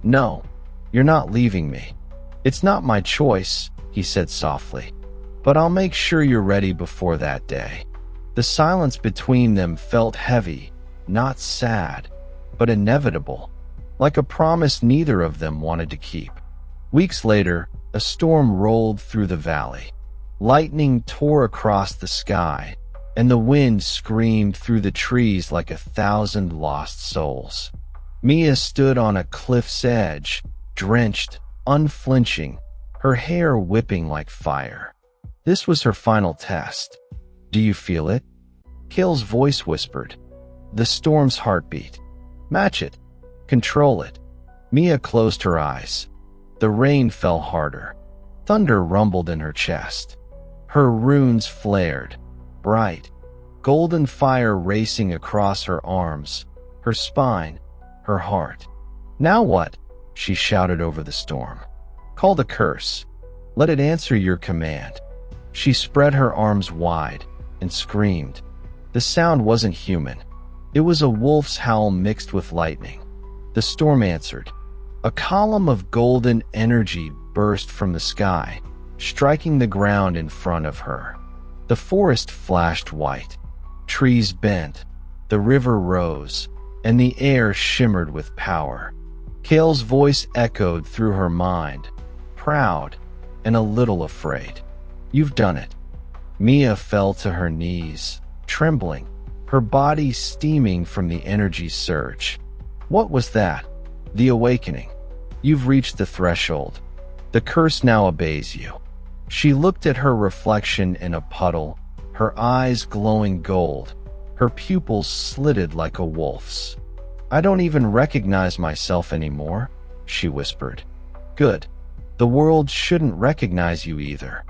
"No, you're not leaving me." "It's not my choice," he said softly, "but I'll make sure you're ready before that day." The silence between them felt heavy, not sad, but inevitable, like a promise neither of them wanted to keep. Weeks later, a storm rolled through the valley. Lightning tore across the sky, and the wind screamed through the trees like 1,000 lost souls. Mia stood on a cliff's edge, drenched, unflinching, her hair whipping like fire. This was her final test. "Do you feel it?" Kale's voice whispered. "The storm's heartbeat. Match it. Control it." Mia closed her eyes. The rain fell harder. Thunder rumbled in her chest. Her runes flared, bright, golden fire racing across her arms, her spine, her heart. "Now what?" she shouted over the storm. "Call the curse. Let it answer your command." She spread her arms wide and screamed. The sound wasn't human. It was a wolf's howl mixed with lightning. The storm answered. A column of golden energy burst from the sky, striking the ground in front of her. The forest flashed white. Trees bent, the river rose, and the air shimmered with power. Kale's voice echoed through her mind, proud and a little afraid. "You've done it." Mia fell to her knees, trembling, her body steaming from the energy surge. "What was that?" "The awakening. You've reached the threshold. The curse now obeys you." She looked at her reflection in a puddle, her eyes glowing gold, her pupils slitted like a wolf's. "I don't even recognize myself anymore," she whispered. "Good. The world shouldn't recognize you either."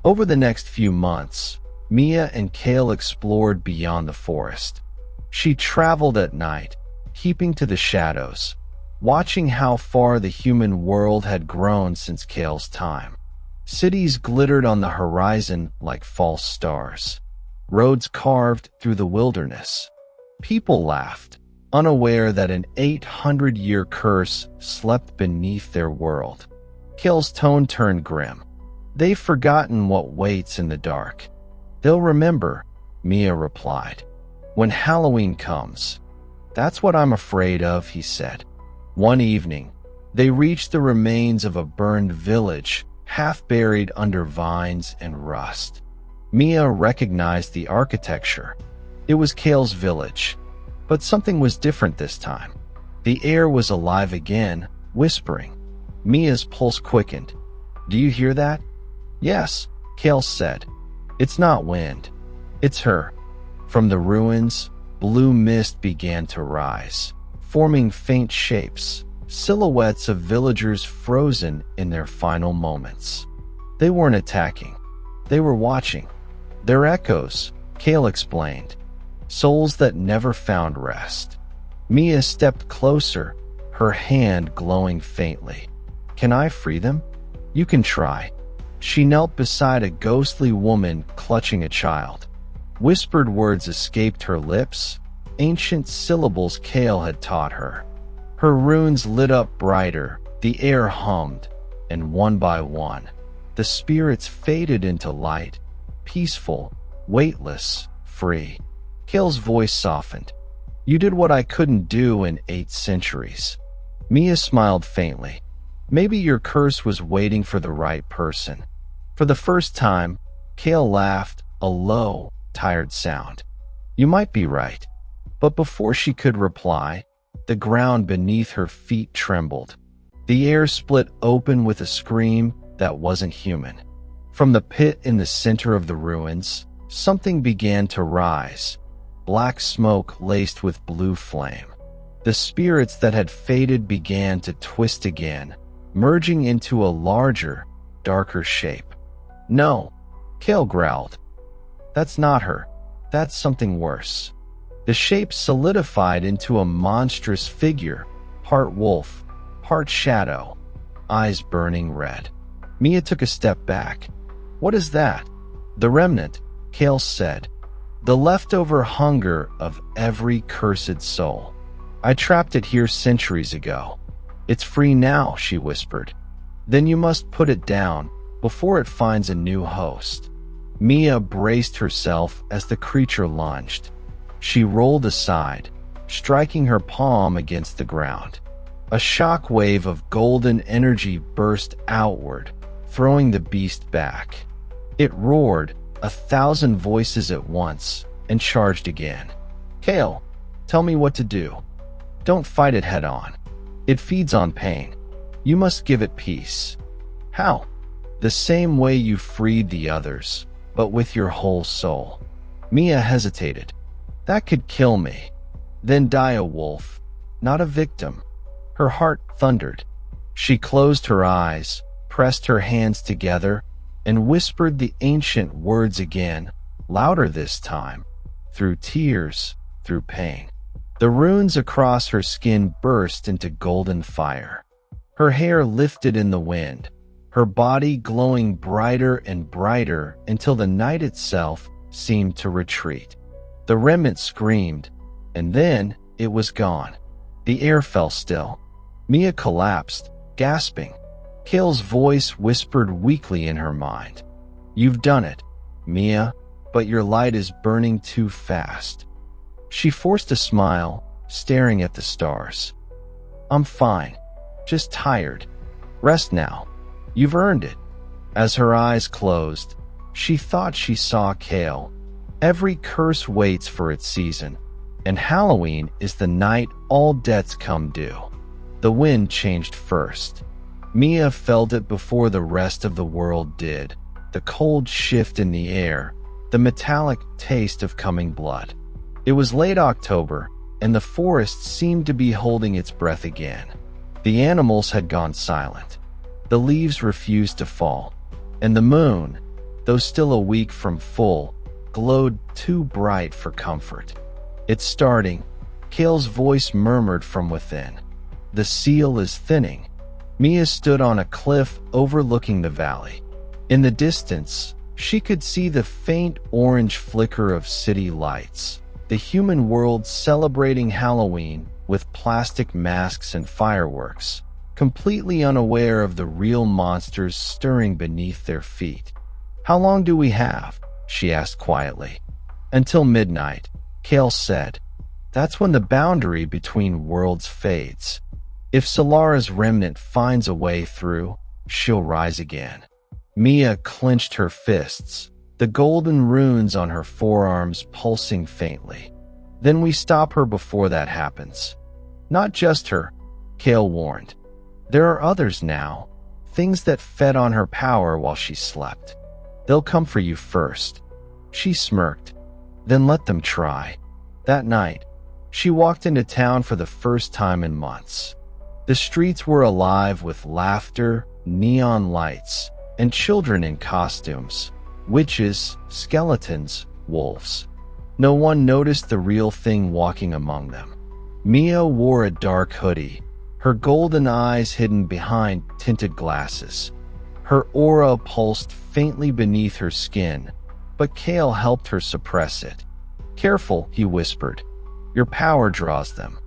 Over the next few months, Mia and Kale explored beyond the forest. She traveled at night, keeping to the shadows, watching how far the human world had grown since Kale's time. Cities glittered on the horizon like false stars. Roads carved through the wilderness. People laughed, unaware that an 800-year curse slept beneath their world. Kale's tone turned grim. "They've forgotten what waits in the dark." "They'll remember," Mia replied. "When Halloween comes." "That's what I'm afraid of," he said. One evening, they reached the remains of a burned village, half buried under vines and rust. Mia recognized the architecture. It was Kale's village. But something was different this time. The air was alive again, whispering. Mia's pulse quickened. "Do you hear that?" "Yes," Kale said. "It's not wind. It's her." From the ruins, blue mist began to rise, forming faint shapes, silhouettes of villagers frozen in their final moments. They weren't attacking. They were watching. "They're echoes," Kale explained. "Souls that never found rest." Mia stepped closer, her hand glowing faintly. "Can I free them?" "You can try." She knelt beside a ghostly woman clutching a child. Whispered words escaped her lips, ancient syllables Kale had taught her. Her runes lit up brighter, the air hummed, and one by one, the spirits faded into light, peaceful, weightless, free. Kale's voice softened. "You did what I couldn't do in 8 centuries." Mia smiled faintly. "Maybe your curse was waiting for the right person." For the first time, Kale laughed, a low, tired sound. "You might be right." But before she could reply, the ground beneath her feet trembled. The air split open with a scream that wasn't human. From the pit in the center of the ruins, something began to rise, black smoke laced with blue flame. The spirits that had faded began to twist again, merging into a larger, darker shape. "No," Kale growled. "That's not her. That's something worse." The shape solidified into a monstrous figure, part wolf, part shadow, eyes burning red. Mia took a step back. "What is that?" "The remnant," Kale said. "The leftover hunger of every cursed soul. I trapped it here centuries ago. It's free now," she whispered. "Then you must put it down before it finds a new host." Mia braced herself as the creature lunged. She rolled aside, striking her palm against the ground. A shock wave of golden energy burst outward, throwing the beast back. It roared, 1,000 voices at once, and charged again. "Kale, tell me what to do." "Don't fight it head on. It feeds on pain. You must give it peace." "How?" "The same way you freed the others, but with your whole soul." Mia hesitated. "That could kill me. Then die a wolf, not a victim." Her heart thundered. She closed her eyes, pressed her hands together, and whispered the ancient words again, louder this time, through tears, through pain. The runes across her skin burst into golden fire. Her hair lifted in the wind, her body glowing brighter and brighter until the night itself seemed to retreat. The remnant screamed, and then it was gone. The air fell still. Mia collapsed, gasping. Kale's voice whispered weakly in her mind. "You've done it, Mia, but your light is burning too fast." She forced a smile, staring at the stars. "I'm fine, just tired. Rest now. You've earned it." As her eyes closed, she thought she saw Kale. Every curse waits for its season, and Halloween is the night all debts come due. The wind changed first. Mia felt it before the rest of the world did. the cold shift in the air, the metallic taste of coming blood. It was late October, and the forest seemed to be holding its breath again. The animals had gone silent. The leaves refused to fall, and the moon, though still a week from full, glowed too bright for comfort. "It's starting," Kale's voice murmured from within. "The seal is thinning." Mia stood on a cliff overlooking the valley. In the distance, she could see the faint orange flicker of city lights, the human world celebrating Halloween with plastic masks and fireworks, completely unaware of the real monsters stirring beneath their feet. "How long do we have?" she asked quietly. "Until midnight," Kale said. "That's when the boundary between worlds fades. If Solara's remnant finds a way through, she'll rise again." Mia clenched her fists, the golden runes on her forearms pulsing faintly. "Then we stop her before that happens." "Not just her," Kale warned. "There are others now, things that fed on her power while she slept. They'll come for you first." She smirked. "Then let them try." That night, she walked into town for the first time in months. The streets were alive with laughter, neon lights, and children in costumes. Witches, skeletons, wolves. No one noticed the real thing walking among them. Mia wore a dark hoodie, her golden eyes hidden behind tinted glasses. Her aura pulsed faintly beneath her skin, but Kale helped her suppress it. "Careful," he whispered. "Your power draws them."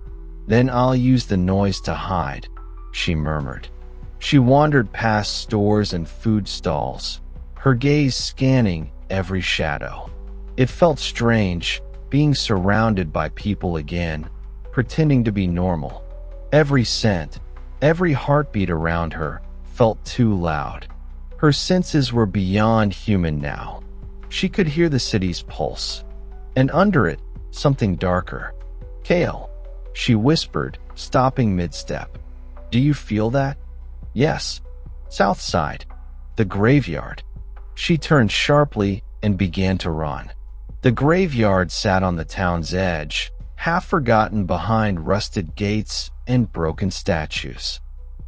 "Then I'll use the noise to hide," she murmured. She wandered past stores and food stalls, her gaze scanning every shadow. It felt strange, being surrounded by people again, pretending to be normal. Every scent, every heartbeat around her felt too loud. Her senses were beyond human now. She could hear the city's pulse, and under it, something darker. "Kale," she whispered, stopping mid-step. "Do you feel that?" "Yes. South side. The graveyard." She turned sharply and began to run. The graveyard sat on the town's edge, half forgotten behind rusted gates and broken statues.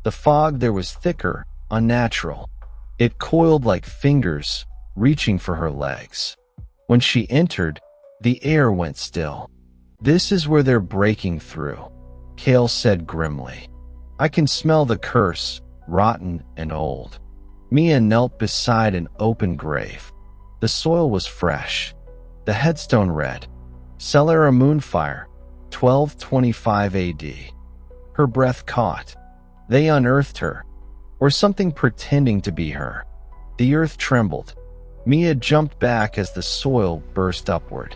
The fog there was thicker, unnatural. It coiled like fingers, reaching for her legs. When she entered, the air went still. "This is where they're breaking through," Kale said grimly. "I can smell the curse, rotten and old." Mia knelt beside an open grave. The soil was fresh. The headstone read, "Celera Moonfire, 1225 AD. Her breath caught. They unearthed her, or something pretending to be her. The earth trembled. Mia jumped back as the soil burst upward.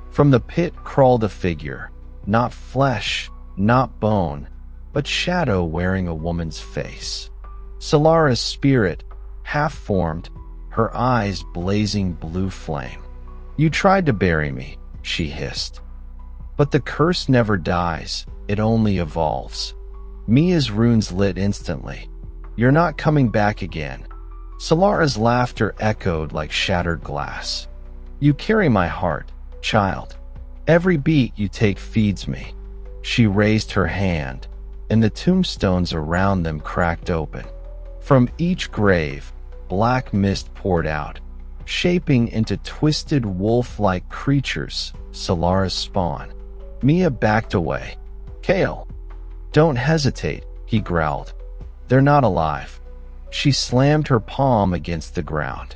From the pit crawled a figure, not flesh, not bone, but shadow wearing a woman's face. Solara's spirit, half-formed, her eyes blazing blue flame. "You tried to bury me," she hissed. "But the curse never dies, it only evolves." Mia's runes lit instantly. "You're not coming back again." Solara's laughter echoed like shattered glass. "You carry my heart, child. Every beat you take feeds me." She raised her hand, and the tombstones around them cracked open. From each grave, black mist poured out, shaping into twisted wolf-like creatures, Solara's spawn. Mia backed away. "Kale, don't hesitate," he growled. "They're not alive." She slammed her palm against the ground.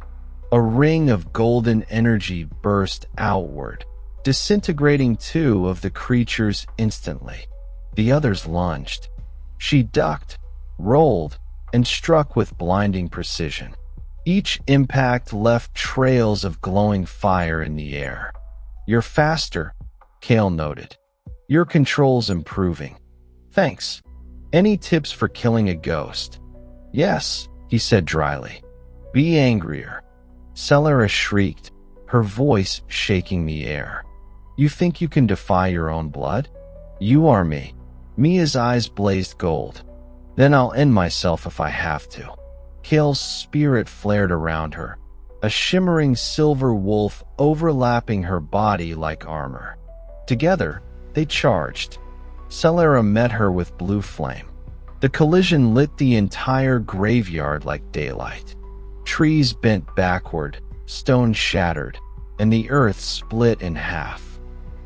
A ring of golden energy burst outward, disintegrating two of the creatures instantly. The others lunged. She ducked, rolled, and struck with blinding precision. Each impact left trails of glowing fire in the air. "You're faster," Kale noted. "Your control's improving." "Thanks. Any tips for killing a ghost?" "Yes," he said dryly. "Be angrier." Celera shrieked, her voice shaking the air. "You think you can defy your own blood? You are me." Mia's eyes blazed gold. "Then I'll end myself if I have to." Kale's spirit flared around her, a shimmering silver wolf overlapping her body like armor. Together, they charged. Celera met her with blue flame. The collision lit the entire graveyard like daylight. Trees bent backward, stones shattered, and the earth split in half.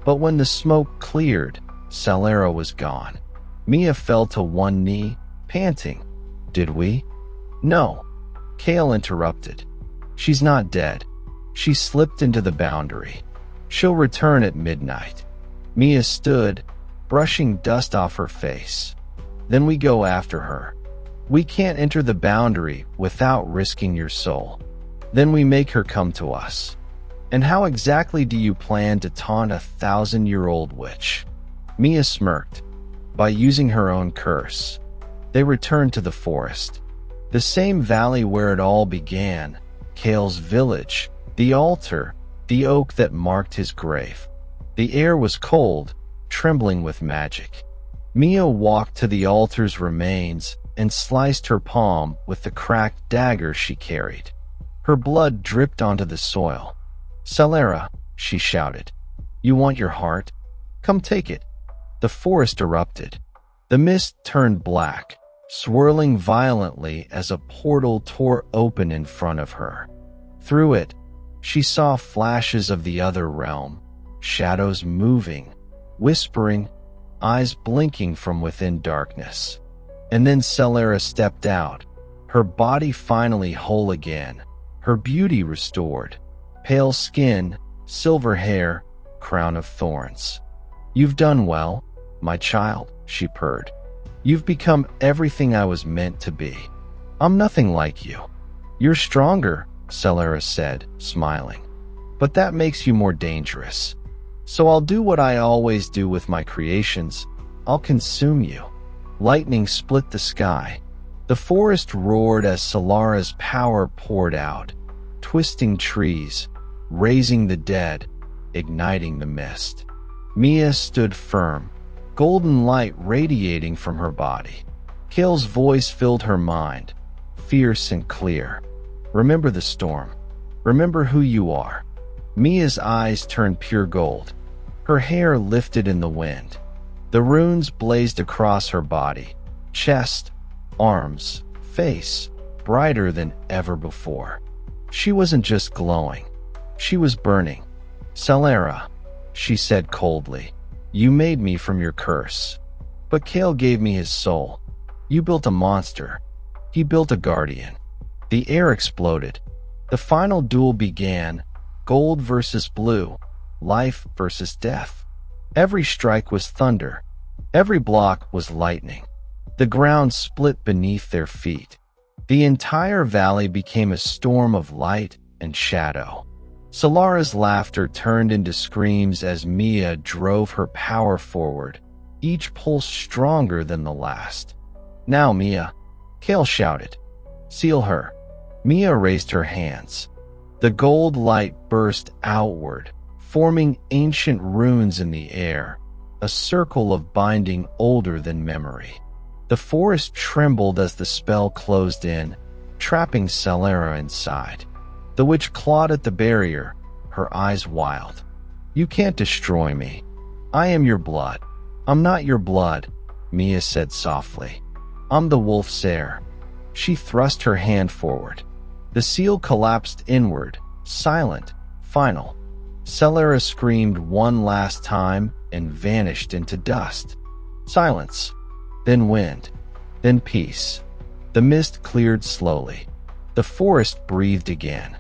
But when the smoke cleared, Celera was gone. Mia fell to one knee, panting. "Did we?" "No," Kale interrupted. "She's not dead. She slipped into the boundary. She'll return at midnight." Mia stood, brushing dust off her face. "Then we go after her. We can't enter the boundary without risking your soul. Then we make her come to us." "And how exactly do you plan to taunt a 1,000-year-old witch?" Mia smirked. "By using her own curse." They returned to the forest. The same valley where it all began, Kale's village, the altar, the oak that marked his grave. The air was cold, trembling with magic. Mia walked to the altar's remains and sliced her palm with the cracked dagger she carried. Her blood dripped onto the soil. "Celera," she shouted, "you want your heart? Come take it." The forest erupted. The mist turned black, swirling violently as a portal tore open in front of her. Through it, she saw flashes of the other realm, shadows moving, whispering, eyes blinking from within darkness. And then Celera stepped out, her body finally whole again, her beauty restored. Pale skin, silver hair, crown of thorns. "You've done well, my child," she purred. "You've become everything I was meant to be. I'm nothing like you." "You're stronger," Celera said, smiling. "But that makes you more dangerous. So I'll do what I always do with my creations. I'll consume you." Lightning split the sky. The forest roared as Celera's power poured out, twisting trees, raising the dead, igniting the mist. Mia stood firm, golden light radiating from her body. Kale's voice filled her mind, fierce and clear. "Remember the storm. Remember who you are." Mia's eyes turned pure gold. Her hair lifted in the wind. The runes blazed across her body, chest, arms, face, brighter than ever before. She wasn't just glowing. She was burning. "Celera," she said coldly, "you made me from your curse. But Kale gave me his soul. You built a monster. He built a guardian." The air exploded. The final duel began, gold versus blue, life versus death. Every strike was thunder. Every block was lightning. The ground split beneath their feet. The entire valley became a storm of light and shadow. Celera's laughter turned into screams as Mia drove her power forward, each pulse stronger than the last. "Now, Mia," Kale shouted. "Seal her." Mia raised her hands. The gold light burst outward, forming ancient runes in the air, a circle of binding older than memory. The forest trembled as the spell closed in, trapping Celera inside. The witch clawed at the barrier, her eyes wild. "You can't destroy me. I am your blood." "I'm not your blood," Mia said softly. "I'm the wolf's heir." She thrust her hand forward. The seal collapsed inward, silent, final. Celera screamed one last time and vanished into dust. Silence. Then wind. Then peace. The mist cleared slowly. The forest breathed again.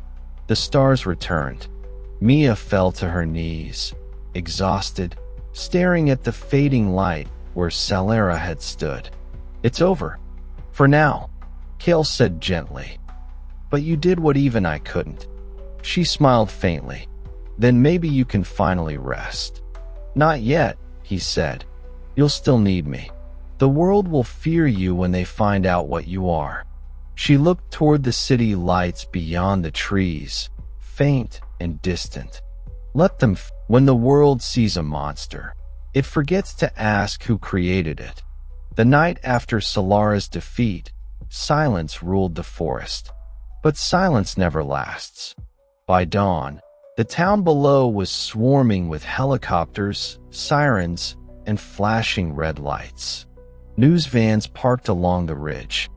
The stars returned. Mia fell to her knees, exhausted, staring at the fading light where Celera had stood. "It's over. For now," Kale said gently. "But you did what even I couldn't." She smiled faintly. "Then maybe you can finally rest." "Not yet," he said. "You'll still need me. The world will fear you when they find out what you are." She looked toward the city lights beyond the trees, faint and distant. Let them when the world sees a monster, it forgets to ask who created it. The night after Celera's defeat, silence ruled the forest. But silence never lasts. By dawn, the town below was swarming with helicopters, sirens, and flashing red lights. News vans parked along the ridge.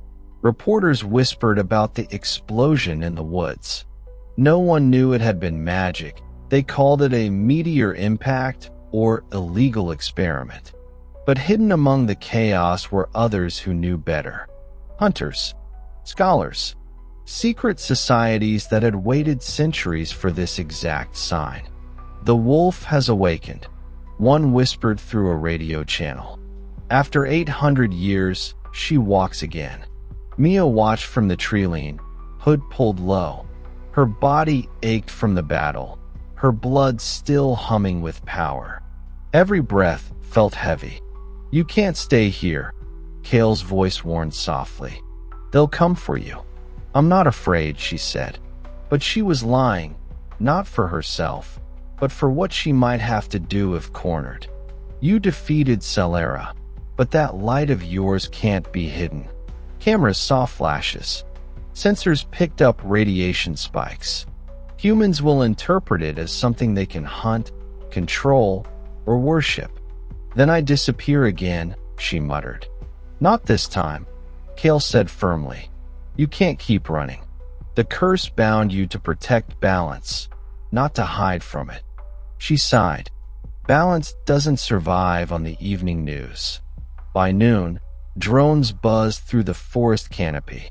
Reporters whispered about the explosion in the woods. No one knew it had been magic. They called it a meteor impact or illegal experiment. But hidden among the chaos were others who knew better. Hunters, scholars, secret societies that had waited centuries for this exact sign. "The wolf has awakened," one whispered through a radio channel. "After 800 years, she walks again." Mia watched from the tree-line, hood pulled low. Her body ached from the battle, her blood still humming with power. Every breath felt heavy. "You can't stay here," Kale's voice warned softly. "They'll come for you." "I'm not afraid," she said. But she was lying, not for herself, but for what she might have to do if cornered. "You defeated Celera, but that light of yours can't be hidden." Cameras saw flashes. Sensors picked up radiation spikes. Humans will interpret it as something they can hunt, control, or worship. "Then I disappear again," she muttered. "Not this time," Kale said firmly. "You can't keep running. The curse bound you to protect balance, not to hide from it." She sighed. Balance doesn't survive on the evening news. By noon, drones buzzed through the forest canopy.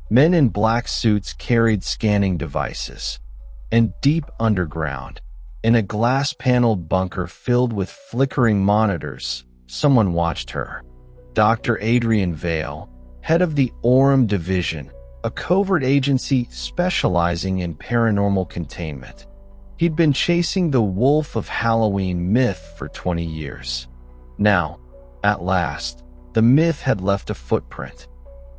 Men in black suits carried scanning devices. And deep underground, in a glass-paneled bunker filled with flickering monitors, someone watched her. Dr. Adrian Vale, head of the Orem Division, a covert agency specializing in paranormal containment. He'd been chasing the Wolf of Halloween myth for 20 years. Now, at last, the myth had left a footprint.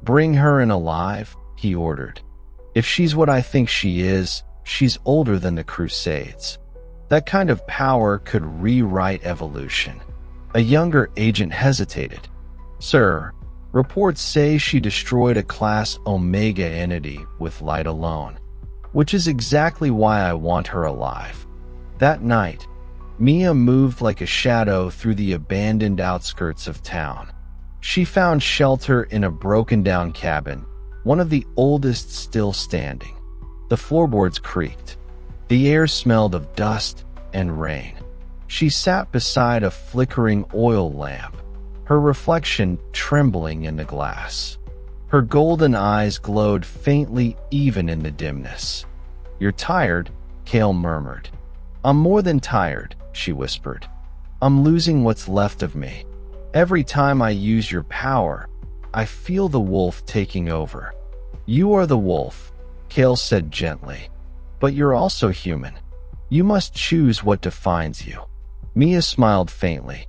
"Bring her in alive," he ordered. "If she's what I think she is, she's older than the Crusades. That kind of power could rewrite evolution." A younger agent hesitated. "Sir, reports say she destroyed a Class Omega entity with light alone, which is exactly why I want her alive." That night, Mia moved like a shadow through the abandoned outskirts of town. She found shelter in a broken-down cabin, one of the oldest still standing. The floorboards creaked. The air smelled of dust and rain. She sat beside a flickering oil lamp, her reflection trembling in the glass. Her golden eyes glowed faintly even in the dimness. "You're tired," Kale murmured. "I'm more than tired," she whispered. "I'm losing what's left of me. Every time I use your power, I feel the wolf taking over." "You are the wolf," Kale said gently. "But you're also human. You must choose what defines you." Mia smiled faintly.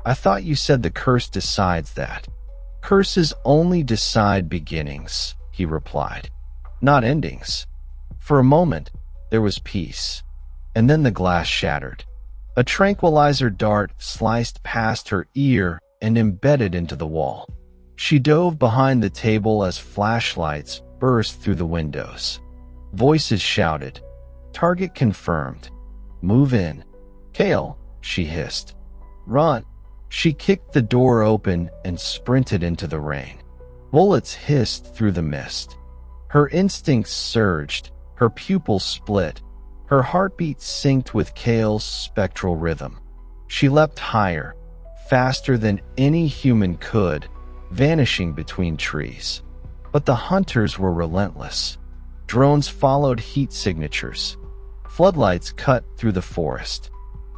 "I thought you said the curse decides that." "Curses only decide beginnings," he replied, "not endings." For a moment, there was peace. And then the glass shattered. A tranquilizer dart sliced past her ear and embedded into the wall. She dove behind the table as flashlights burst through the windows. Voices shouted, "Target confirmed. Move in." "Kale," she hissed. "Run." She kicked the door open and sprinted into the rain. Bullets hissed through the mist. Her instincts surged, her pupils split, her heartbeat synced with Kale's spectral rhythm. She leapt higher, faster than any human could, vanishing between trees. But the hunters were relentless. Drones followed heat signatures. Floodlights cut through the forest.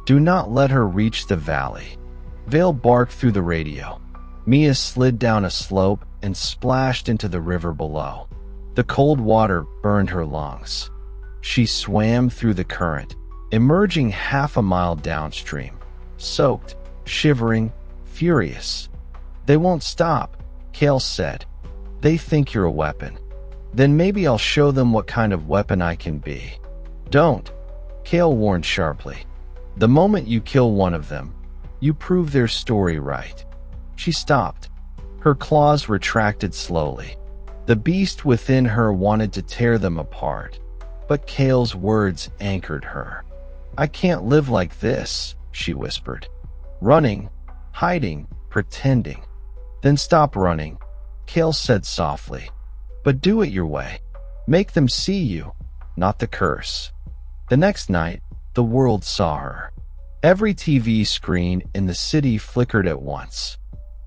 "Do not let her reach the valley." Vale barked through the radio. Mia slid down a slope and splashed into the river below. The cold water burned her lungs. She swam through the current, emerging half a mile downstream, soaked, shivering, furious. "They won't stop," Kale said. "They think you're a weapon. Then maybe I'll show them what kind of weapon I can be." "Don't," Kale warned sharply. "The moment you kill one of them, you prove their story right." She stopped. Her claws retracted slowly. The beast within her wanted to tear them apart. But Kale's words anchored her. "I can't live like this," she whispered. "Running, hiding, pretending." "Then stop running," Kale said softly. "But do it your way. Make them see you, not the curse." The next night, the world saw her. Every TV screen in the city flickered at once.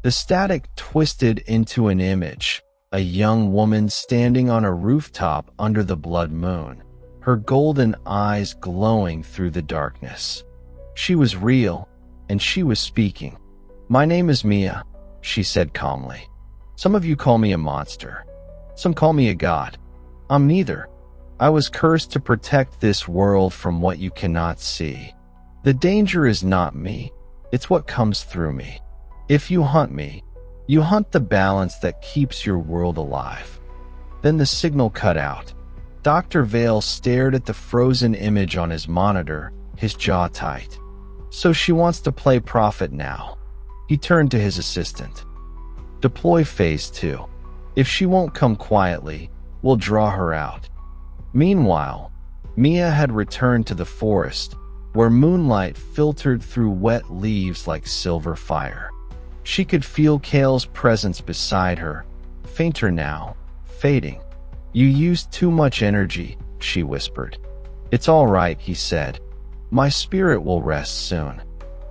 The static twisted into an image, a young woman standing on a rooftop under the blood moon, her golden eyes glowing through the darkness. She was real, and she was speaking. "My name is Mia," she said calmly. "Some of you call me a monster. Some call me a god. I'm neither. I was cursed to protect this world from what you cannot see. The danger is not me, it's what comes through me. If you hunt me, you hunt the balance that keeps your world alive." Then the signal cut out. Dr. Vale stared at the frozen image on his monitor, his jaw tight. "So she wants to play prophet now." He turned to his assistant. "Deploy phase 2. If she won't come quietly, we'll draw her out." Meanwhile, Mia had returned to the forest, where moonlight filtered through wet leaves like silver fire. She could feel Kale's presence beside her, fainter now, fading. "You used too much energy," she whispered. "It's all right," he said. "My spirit will rest soon.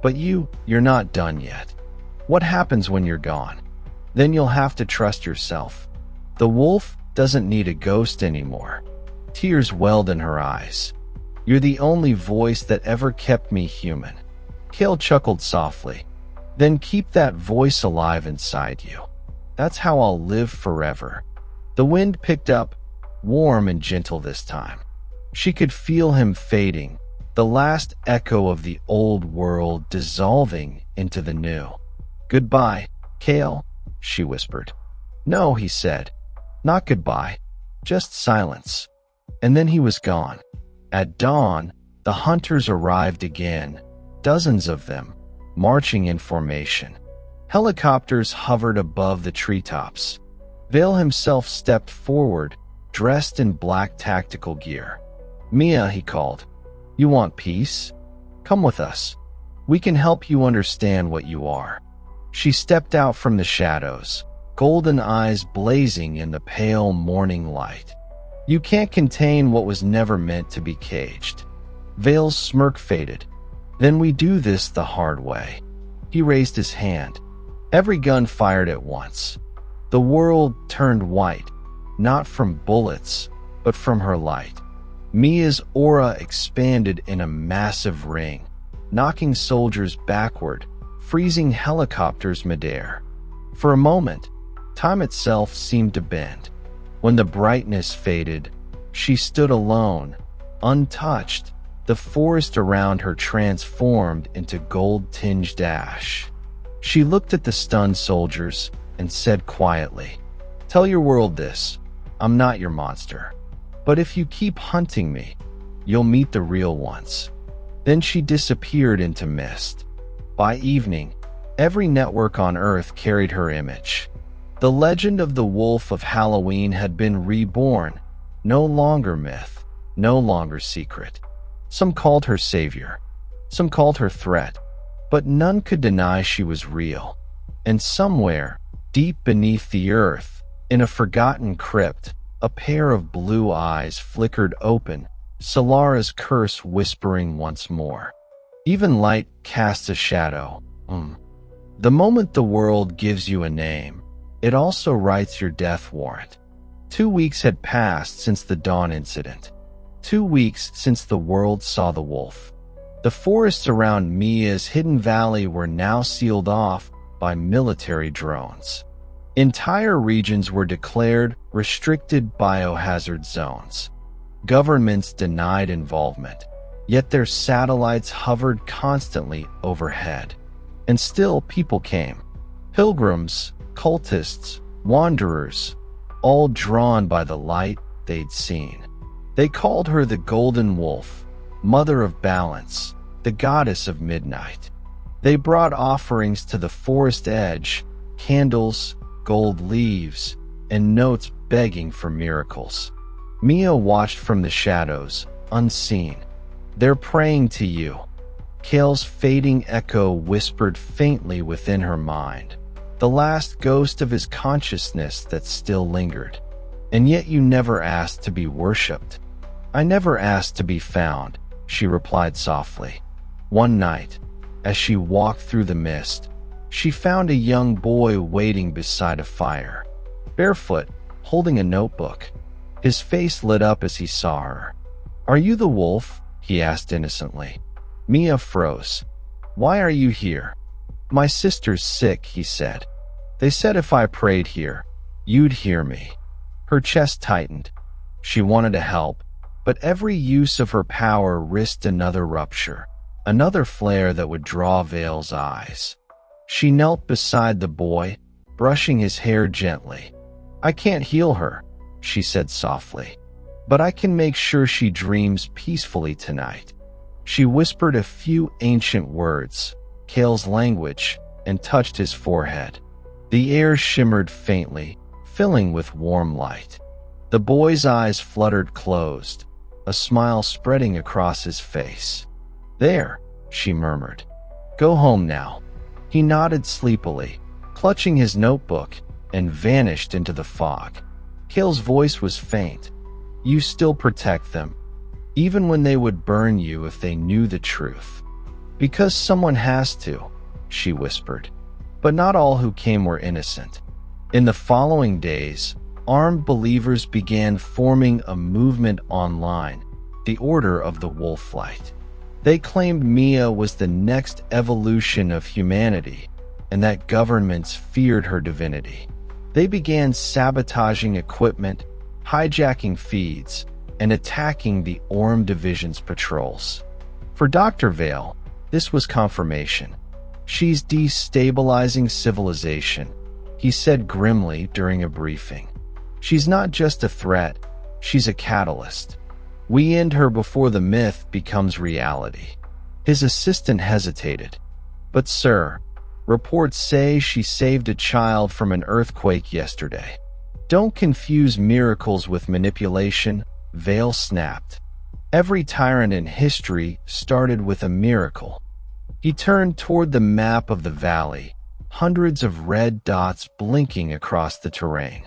But you're not done yet. What happens when you're gone? Then you'll have to trust yourself. The wolf doesn't need a ghost anymore." Tears welled in her eyes. "You're the only voice that ever kept me human." Kale chuckled softly. "Then keep that voice alive inside you. That's how I'll live forever." The wind picked up, warm and gentle this time. She could feel him fading, the last echo of the old world dissolving into the new. "Goodbye, Kale," she whispered. "No," he said. "Not goodbye, just silence." And then he was gone. At dawn, the hunters arrived again, dozens of them, marching in formation. Helicopters hovered above the treetops. Vale himself stepped forward, dressed in black tactical gear. "Mia," he called, "you want peace? Come with us. We can help you understand what you are." She stepped out from the shadows, golden eyes blazing in the pale morning light. "You can't contain what was never meant to be caged." Vale's smirk faded. "Then we do this the hard way." He raised his hand. Every gun fired at once. The world turned white, not from bullets, but from her light. Mia's aura expanded in a massive ring, knocking soldiers backward, freezing helicopters midair. For a moment, time itself seemed to bend. When the brightness faded, she stood alone, untouched. The forest around her transformed into gold-tinged ash. She looked at the stunned soldiers and said quietly, "Tell your world this. I'm not your monster. But if you keep hunting me, you'll meet the real ones." Then she disappeared into mist. By evening, every network on Earth carried her image. The legend of the Wolf of Halloween had been reborn, no longer myth, no longer secret. Some called her savior, some called her threat, but none could deny she was real. And somewhere, deep beneath the earth, in a forgotten crypt, a pair of blue eyes flickered open, Solara's curse whispering once more. Even light casts a shadow. The moment the world gives you a name, it also writes your death warrant. 2 weeks had passed since the Dawn incident. 2 weeks since the world saw the wolf. The forests around Mia's hidden valley were now sealed off by military drones. Entire regions were declared restricted biohazard zones. Governments denied involvement, yet their satellites hovered constantly overhead. And still people came. Pilgrims, cultists, wanderers, all drawn by the light they'd seen. They called her the Golden Wolf, Mother of Balance, the Goddess of Midnight. They brought offerings to the forest edge, candles, gold leaves, and notes begging for miracles. Mia watched from the shadows, unseen. "They're praying to you." Kale's fading echo whispered faintly within her mind, the last ghost of his consciousness that still lingered. "And yet you never asked to be worshipped." "I never asked to be found," she replied softly. One night, as she walked through the mist, she found a young boy waiting beside a fire, barefoot, holding a notebook. His face lit up as he saw her. "Are you the wolf?" he asked innocently. Mia froze. "Why are you here?" "My sister's sick," he said. "They said if I prayed here, you'd hear me." Her chest tightened. She wanted to help, but every use of her power risked another rupture, another flare that would draw Vale's eyes. She knelt beside the boy, brushing his hair gently. "I can't heal her," she said softly, "but I can make sure she dreams peacefully tonight." She whispered a few ancient words, Kale's language, and touched his forehead. The air shimmered faintly, filling with warm light. The boy's eyes fluttered closed, a smile spreading across his face. "There," she murmured. "Go home now." He nodded sleepily, clutching his notebook, and vanished into the fog. Kale's voice was faint. "You still protect them, even when they would burn you if they knew the truth." "Because someone has to," she whispered. But not all who came were innocent. In the following days, armed believers began forming a movement online, the Order of the Wolflight. They claimed Mia was the next evolution of humanity, and that governments feared her divinity. They began sabotaging equipment, hijacking feeds, and attacking the Orm Division's patrols. For Dr. Vale, this was confirmation. "She's destabilizing civilization," he said grimly during a briefing. "She's not just a threat, she's a catalyst. We end her before the myth becomes reality." His assistant hesitated. "But sir, reports say she saved a child from an earthquake yesterday." "Don't confuse miracles with manipulation," Vale snapped. "Every tyrant in history started with a miracle." He turned toward the map of the valley, hundreds of red dots blinking across the terrain.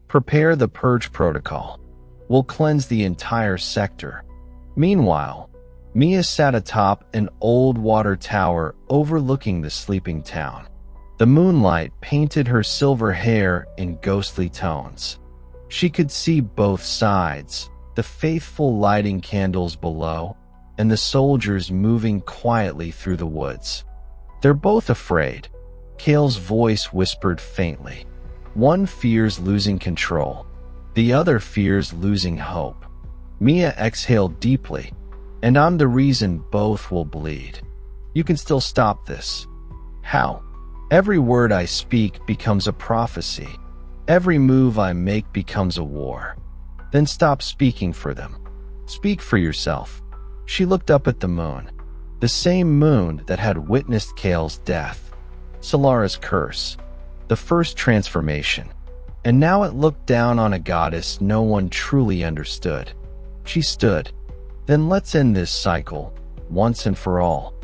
"Prepare the purge protocol. We'll cleanse the entire sector." Meanwhile, Mia sat atop an old water tower overlooking the sleeping town. The moonlight painted her silver hair in ghostly tones. She could see both sides, the faithful lighting candles below, and the soldiers moving quietly through the woods. "They're both afraid," Kale's voice whispered faintly. "One fears losing control. The other fears losing hope." Mia exhaled deeply. "And I'm the reason both will bleed. You can still stop this." "How?" "Every word I speak becomes a prophecy. Every move I make becomes a war." "Then stop speaking for them. Speak for yourself." She looked up at the moon, the same moon that had witnessed Kale's death, Solara's curse, the first transformation. And now it looked down on a goddess no one truly understood. She stood. "Then let's end this cycle, once and for all."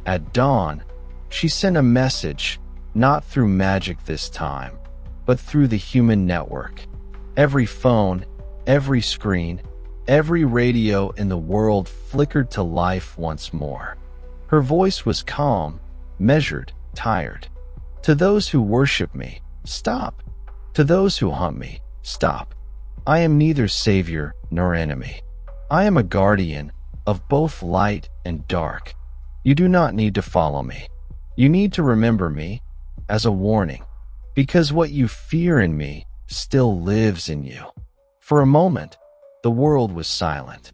At dawn, she sent a message, not through magic this time, but through the human network. Every phone, every screen, every radio in the world flickered to life once more. Her voice was calm, measured, tired. "To those who worship me, stop. To those who hunt me, stop. I am neither savior nor enemy. I am a guardian of both light and dark. You do not need to follow me. You need to remember me as a warning, because what you fear in me still lives in you." For a moment, the world was silent.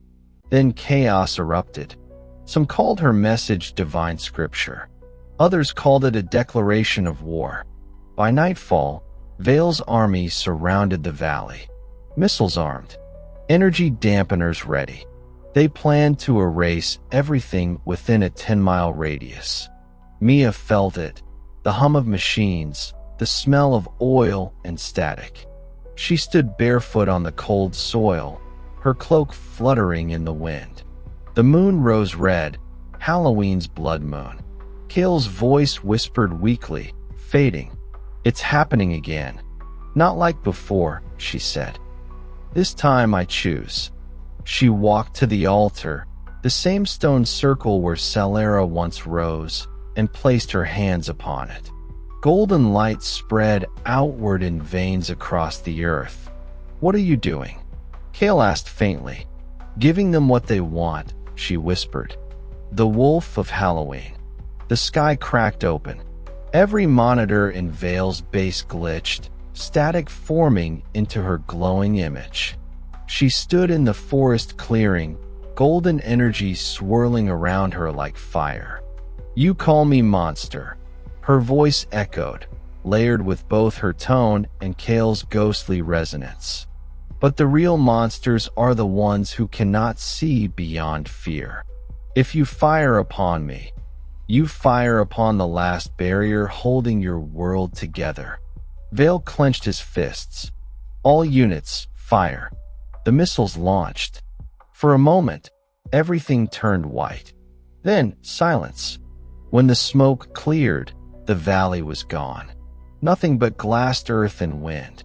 Then chaos erupted. Some called her message divine scripture. Others called it a declaration of war. By nightfall, Vale's army surrounded the valley. Missiles armed. Energy dampeners ready. They planned to erase everything within a 10-mile radius. Mia felt it. The hum of machines, the smell of oil and static. She stood barefoot on the cold soil, her cloak fluttering in the wind. The moon rose red, Halloween's blood moon. Kale's voice whispered weakly, fading. "It's happening again. Not like before," she said. "This time I choose." She walked to the altar, the same stone circle where Salera once rose, and placed her hands upon it. Golden light spread outward in veins across the earth. "What are you doing?" Kale asked faintly. "Giving them what they want," she whispered. "The wolf of Halloween." The sky cracked open. Every monitor in Vale's base glitched, static forming into her glowing image. She stood in the forest clearing, golden energy swirling around her like fire. "You call me monster." Her voice echoed, layered with both her tone and Kale's ghostly resonance. "But the real monsters are the ones who cannot see beyond fear. If you fire upon me, you fire upon the last barrier holding your world together." Vale clenched his fists. "All units, fire." The missiles launched. For a moment, everything turned white. Then, silence. When the smoke cleared, the valley was gone. Nothing but glassed earth and wind.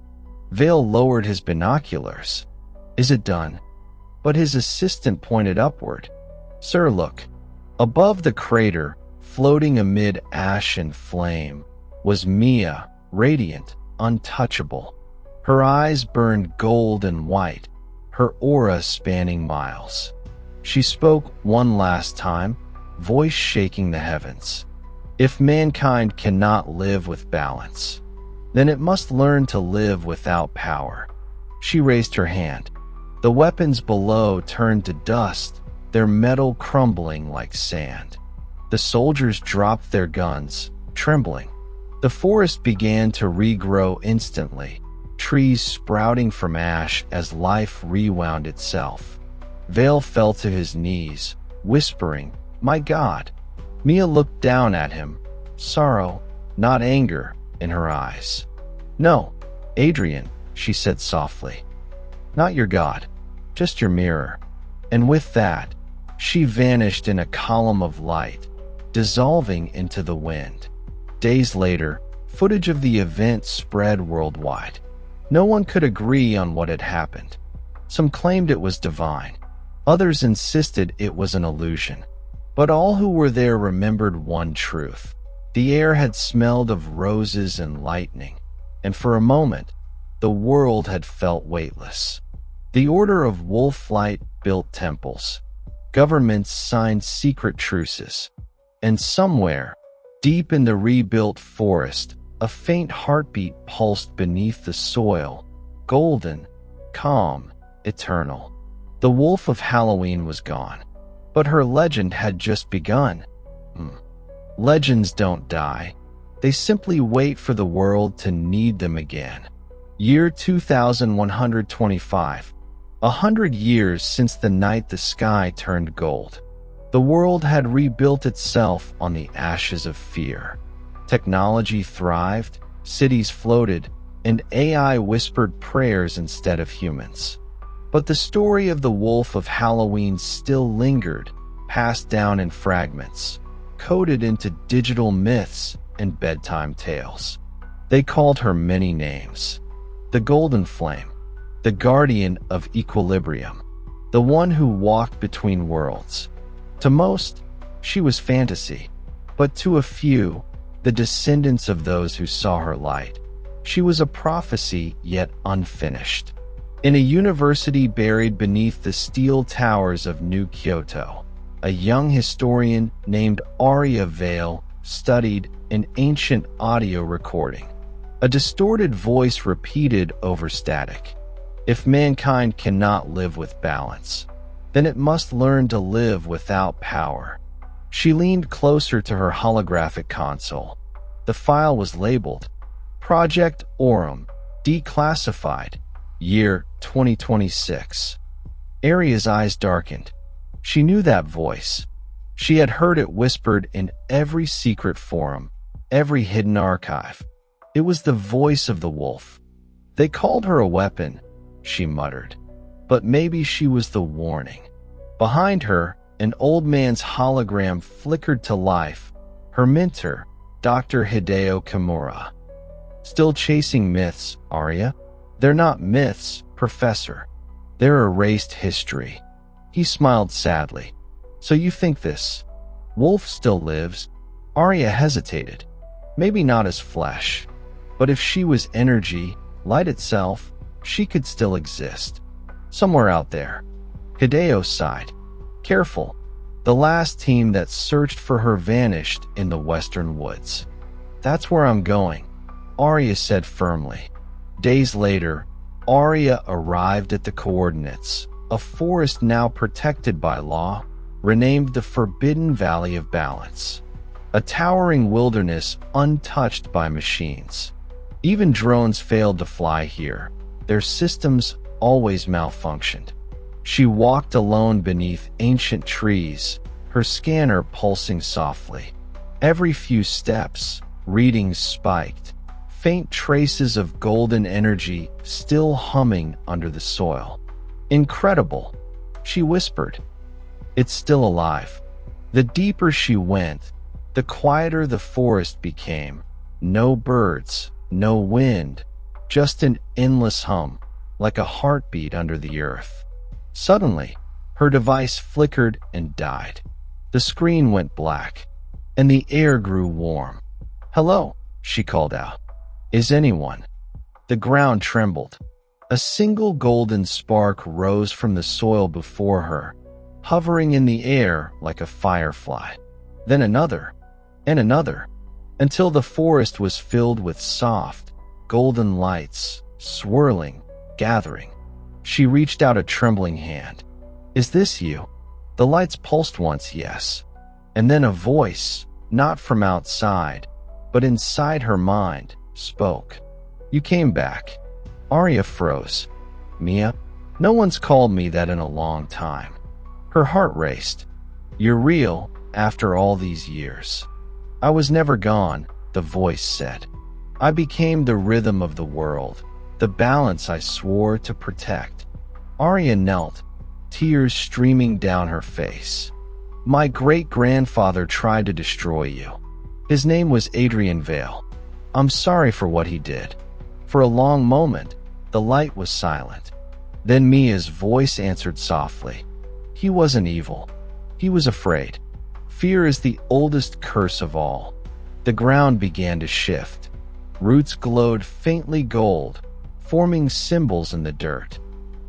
Vale lowered his binoculars. "Is it done?" But his assistant pointed upward. "Sir, look." Above the crater, floating amid ash and flame, was Mia, radiant, untouchable. Her eyes burned gold and white, her aura spanning miles. She spoke one last time, voice shaking the heavens. "If mankind cannot live with balance, then it must learn to live without power." She raised her hand. The weapons below turned to dust, their metal crumbling like sand. The soldiers dropped their guns, trembling. The forest began to regrow instantly, trees sprouting from ash as life rewound itself. Vale fell to his knees, whispering, "My God." Mia looked down at him, sorrow, not anger, in her eyes. "No, Adrian," she said softly. "Not your God, just your mirror." And with that, she vanished in a column of light, dissolving into the wind. Days later, footage of the event spread worldwide. No one could agree on what had happened. Some claimed it was divine. Others insisted it was an illusion. But all who were there remembered one truth. The air had smelled of roses and lightning, and for a moment, the world had felt weightless. The Order of Wolflight built temples. Governments signed secret truces. And somewhere, deep in the rebuilt forest, a faint heartbeat pulsed beneath the soil, golden, calm, eternal. The wolf of Halloween was gone, but her legend had just begun. Legends don't die. They simply wait for the world to need them again. Year 2125. 100 years since the night the sky turned gold. The world had rebuilt itself on the ashes of fear. Technology thrived, cities floated, and AI whispered prayers instead of humans. But the story of the wolf of Halloween still lingered, passed down in fragments, coded into digital myths and bedtime tales. They called her many names. The Golden Flame, the guardian of equilibrium, the one who walked between worlds. To most, she was fantasy, but to a few, the descendants of those who saw her light, she was a prophecy yet unfinished. In a university buried beneath the steel towers of New Kyoto, a young historian named Aria Vale studied an ancient audio recording. A distorted voice repeated over static, "If mankind cannot live with balance, then it must learn to live without power." She leaned closer to her holographic console. The file was labeled, Project Aurum, declassified, year 2026. Aria's eyes darkened. She knew that voice. She had heard it whispered in every secret forum, every hidden archive. It was the voice of the wolf. "They called her a weapon," she muttered. but maybe she was the warning. Behind her, an old man's hologram flickered to life. Her mentor, Dr. Hideo Kimura. Still chasing myths, Arya? They're not myths, Professor. They're erased history. He smiled sadly. So you think this wolf still lives? Arya hesitated. Maybe not as flesh, but if she was energy, light itself, she could still exist. Somewhere out there. Hideo sighed. Careful. The last team that searched for her vanished in the western woods. That's where I'm going, Arya said firmly. Days later, Arya arrived at the coordinates, a forest now protected by law, renamed the Forbidden Valley of Balance. A towering wilderness untouched by machines. Even drones failed to fly here. Their systems always malfunctioned. She walked alone beneath ancient trees, her scanner pulsing softly. Every few steps, readings spiked, faint traces of golden energy still humming under the soil. Incredible, she whispered. It's still alive. The deeper she went, the quieter the forest became. No birds, no wind, just an endless hum, like a heartbeat under the earth. Suddenly, her device flickered and died. The screen went black, and the air grew warm. Hello, she called out. Is anyone? The ground trembled. A single golden spark rose from the soil before her, hovering in the air like a firefly. Then another, and another, until the forest was filled with soft, golden lights, swirling, gathering. She reached out a trembling hand. Is this you? The lights pulsed once, yes. And then a voice, not from outside, but inside her mind, spoke. You came back. Arya froze. Mia? No one's called me that in a long time. Her heart raced. You're real after all these years. I was never gone, the voice said. I became the rhythm of the world, the balance I swore to protect. Arya knelt, tears streaming down her face. My great-grandfather tried to destroy you. His name was Adrian Vale. I'm sorry for what he did. For a long moment, the light was silent. Then Mia's voice answered softly. He wasn't evil. He was afraid. Fear is the oldest curse of all. The ground began to shift. Roots glowed faintly gold, forming symbols in the dirt.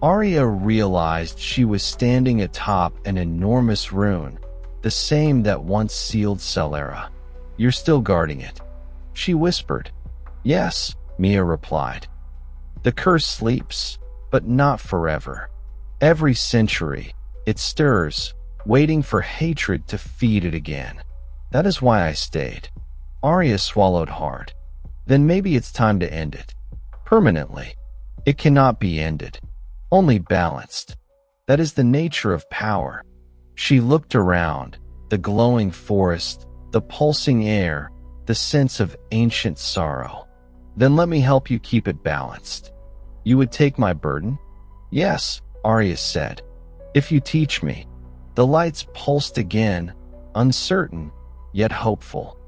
Arya realized she was standing atop an enormous rune, the same that once sealed Celera. You're still guarding it, she whispered. Yes, Mia replied. The curse sleeps, but not forever. Every century, it stirs, waiting for hatred to feed it again. That is why I stayed. Arya swallowed hard. Then maybe it's time to end it. Permanently. It cannot be ended. Only balanced. That is the nature of power. She looked around, the glowing forest, the pulsing air, the sense of ancient sorrow. Then let me help you keep it balanced. You would take my burden? Yes, Arya said. If you teach me. The lights pulsed again, uncertain, yet hopeful.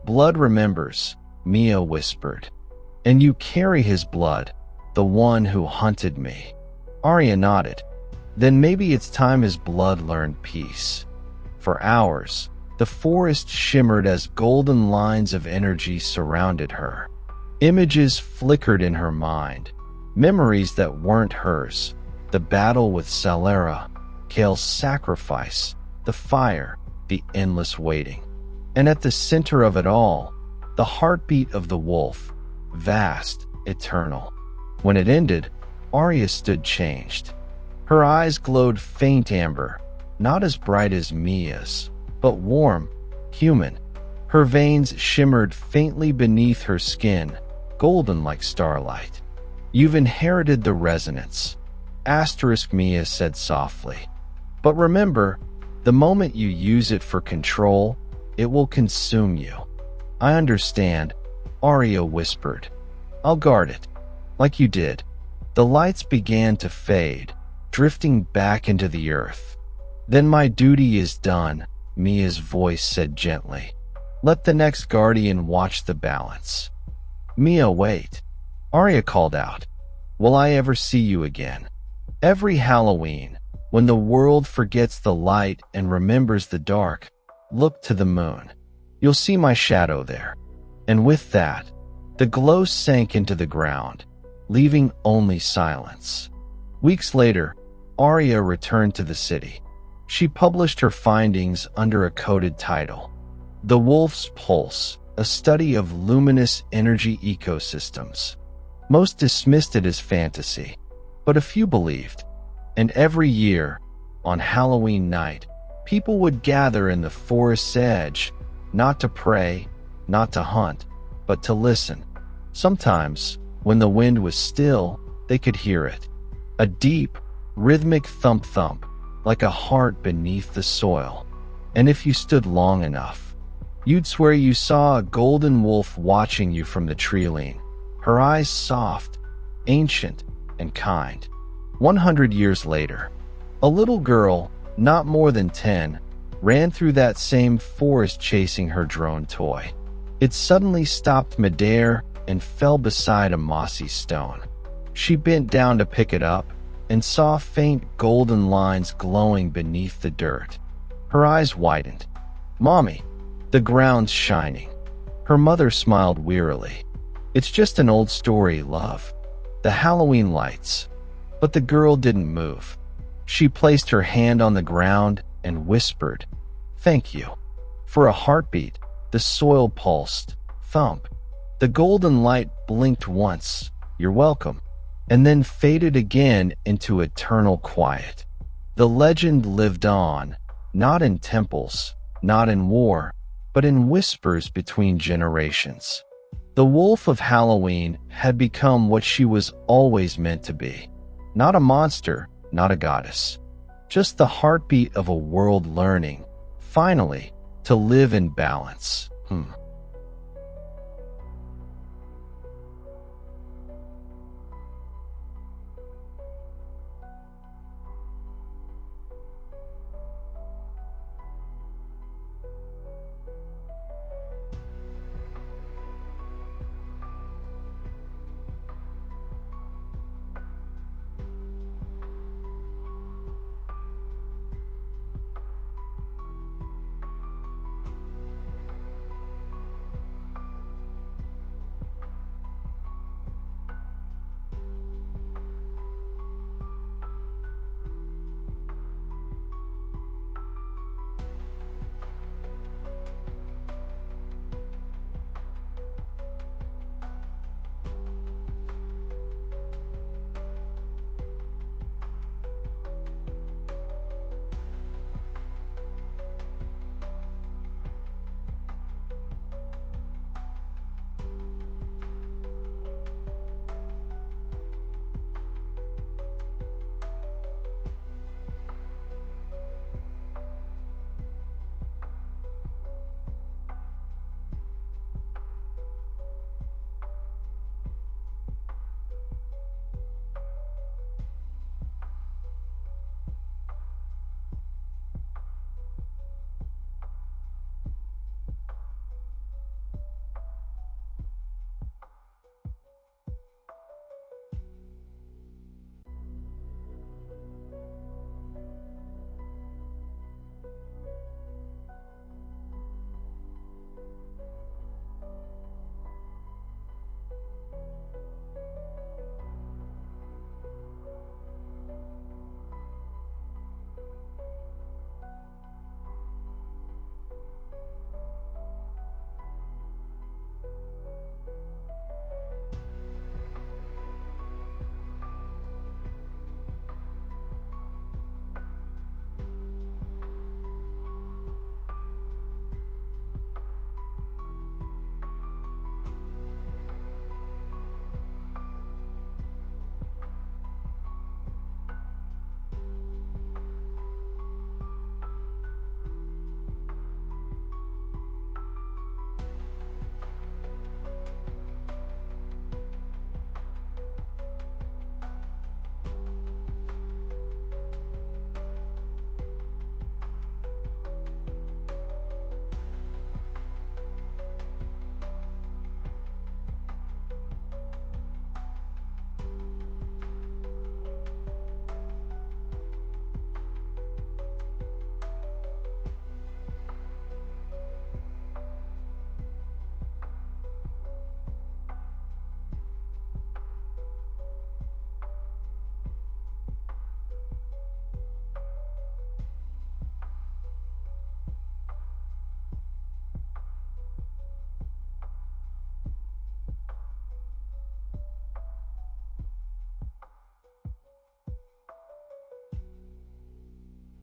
Blood remembers, Mia whispered. And you carry his blood, the one who hunted me. Arya nodded. Then maybe it's time his blood learned peace. For hours, the forest shimmered as golden lines of energy surrounded her. Images flickered in her mind, memories that weren't hers. The battle with Celera, Kale's sacrifice, the fire, the endless waiting. And at the center of it all, the heartbeat of the wolf, vast, eternal. When it ended, Arya stood changed. Her eyes glowed faint amber, not as bright as Mia's, but warm, human. Her veins shimmered faintly beneath her skin, golden like starlight. You've inherited the resonance, Mia said softly. But remember, the moment you use it for control, it will consume you. I understand, Arya whispered. I'll guard it. Like you did. The lights began to fade. drifting back into the earth. Then my duty is done, Mia's voice said gently. Let the next guardian watch the balance. Mia, wait. Arya called out. Will I ever see you again? Every Halloween, when the world forgets the light and remembers the dark, look to the moon. You'll see my shadow there. And with that, the glow sank into the ground, leaving only silence. Weeks later, Arya returned to the city. She published her findings under a coded title, The Wolf's Pulse, a study of luminous energy ecosystems. Most dismissed it as fantasy, but a few believed. And every year, on Halloween night, people would gather in the forest's edge, not to pray, not to hunt, but to listen. Sometimes, when the wind was still, they could hear it. A deep, rhythmic thump-thump, like a heart beneath the soil. And if you stood long enough, you'd swear you saw a golden wolf watching you from the tree-line, her eyes soft, ancient, and kind. 100 years later, a little girl, not more than 10, ran through that same forest chasing her drone toy. It suddenly stopped midair and fell beside a mossy stone. She bent down to pick it up and saw faint golden lines glowing beneath the dirt. Her eyes widened. Mommy, the ground's shining. Her mother smiled wearily. It's just an old story, love. The Halloween lights. But the girl didn't move. She placed her hand on the ground and whispered, Thank you. For a heartbeat, the soil pulsed. Thump. The golden light blinked once. You're welcome. And then faded again into eternal quiet. The legend lived on, not in temples, not in war, but in whispers between generations. The Wolf of Halloween had become what she was always meant to be. Not a monster, not a goddess. Just the heartbeat of a world learning, finally, to live in balance.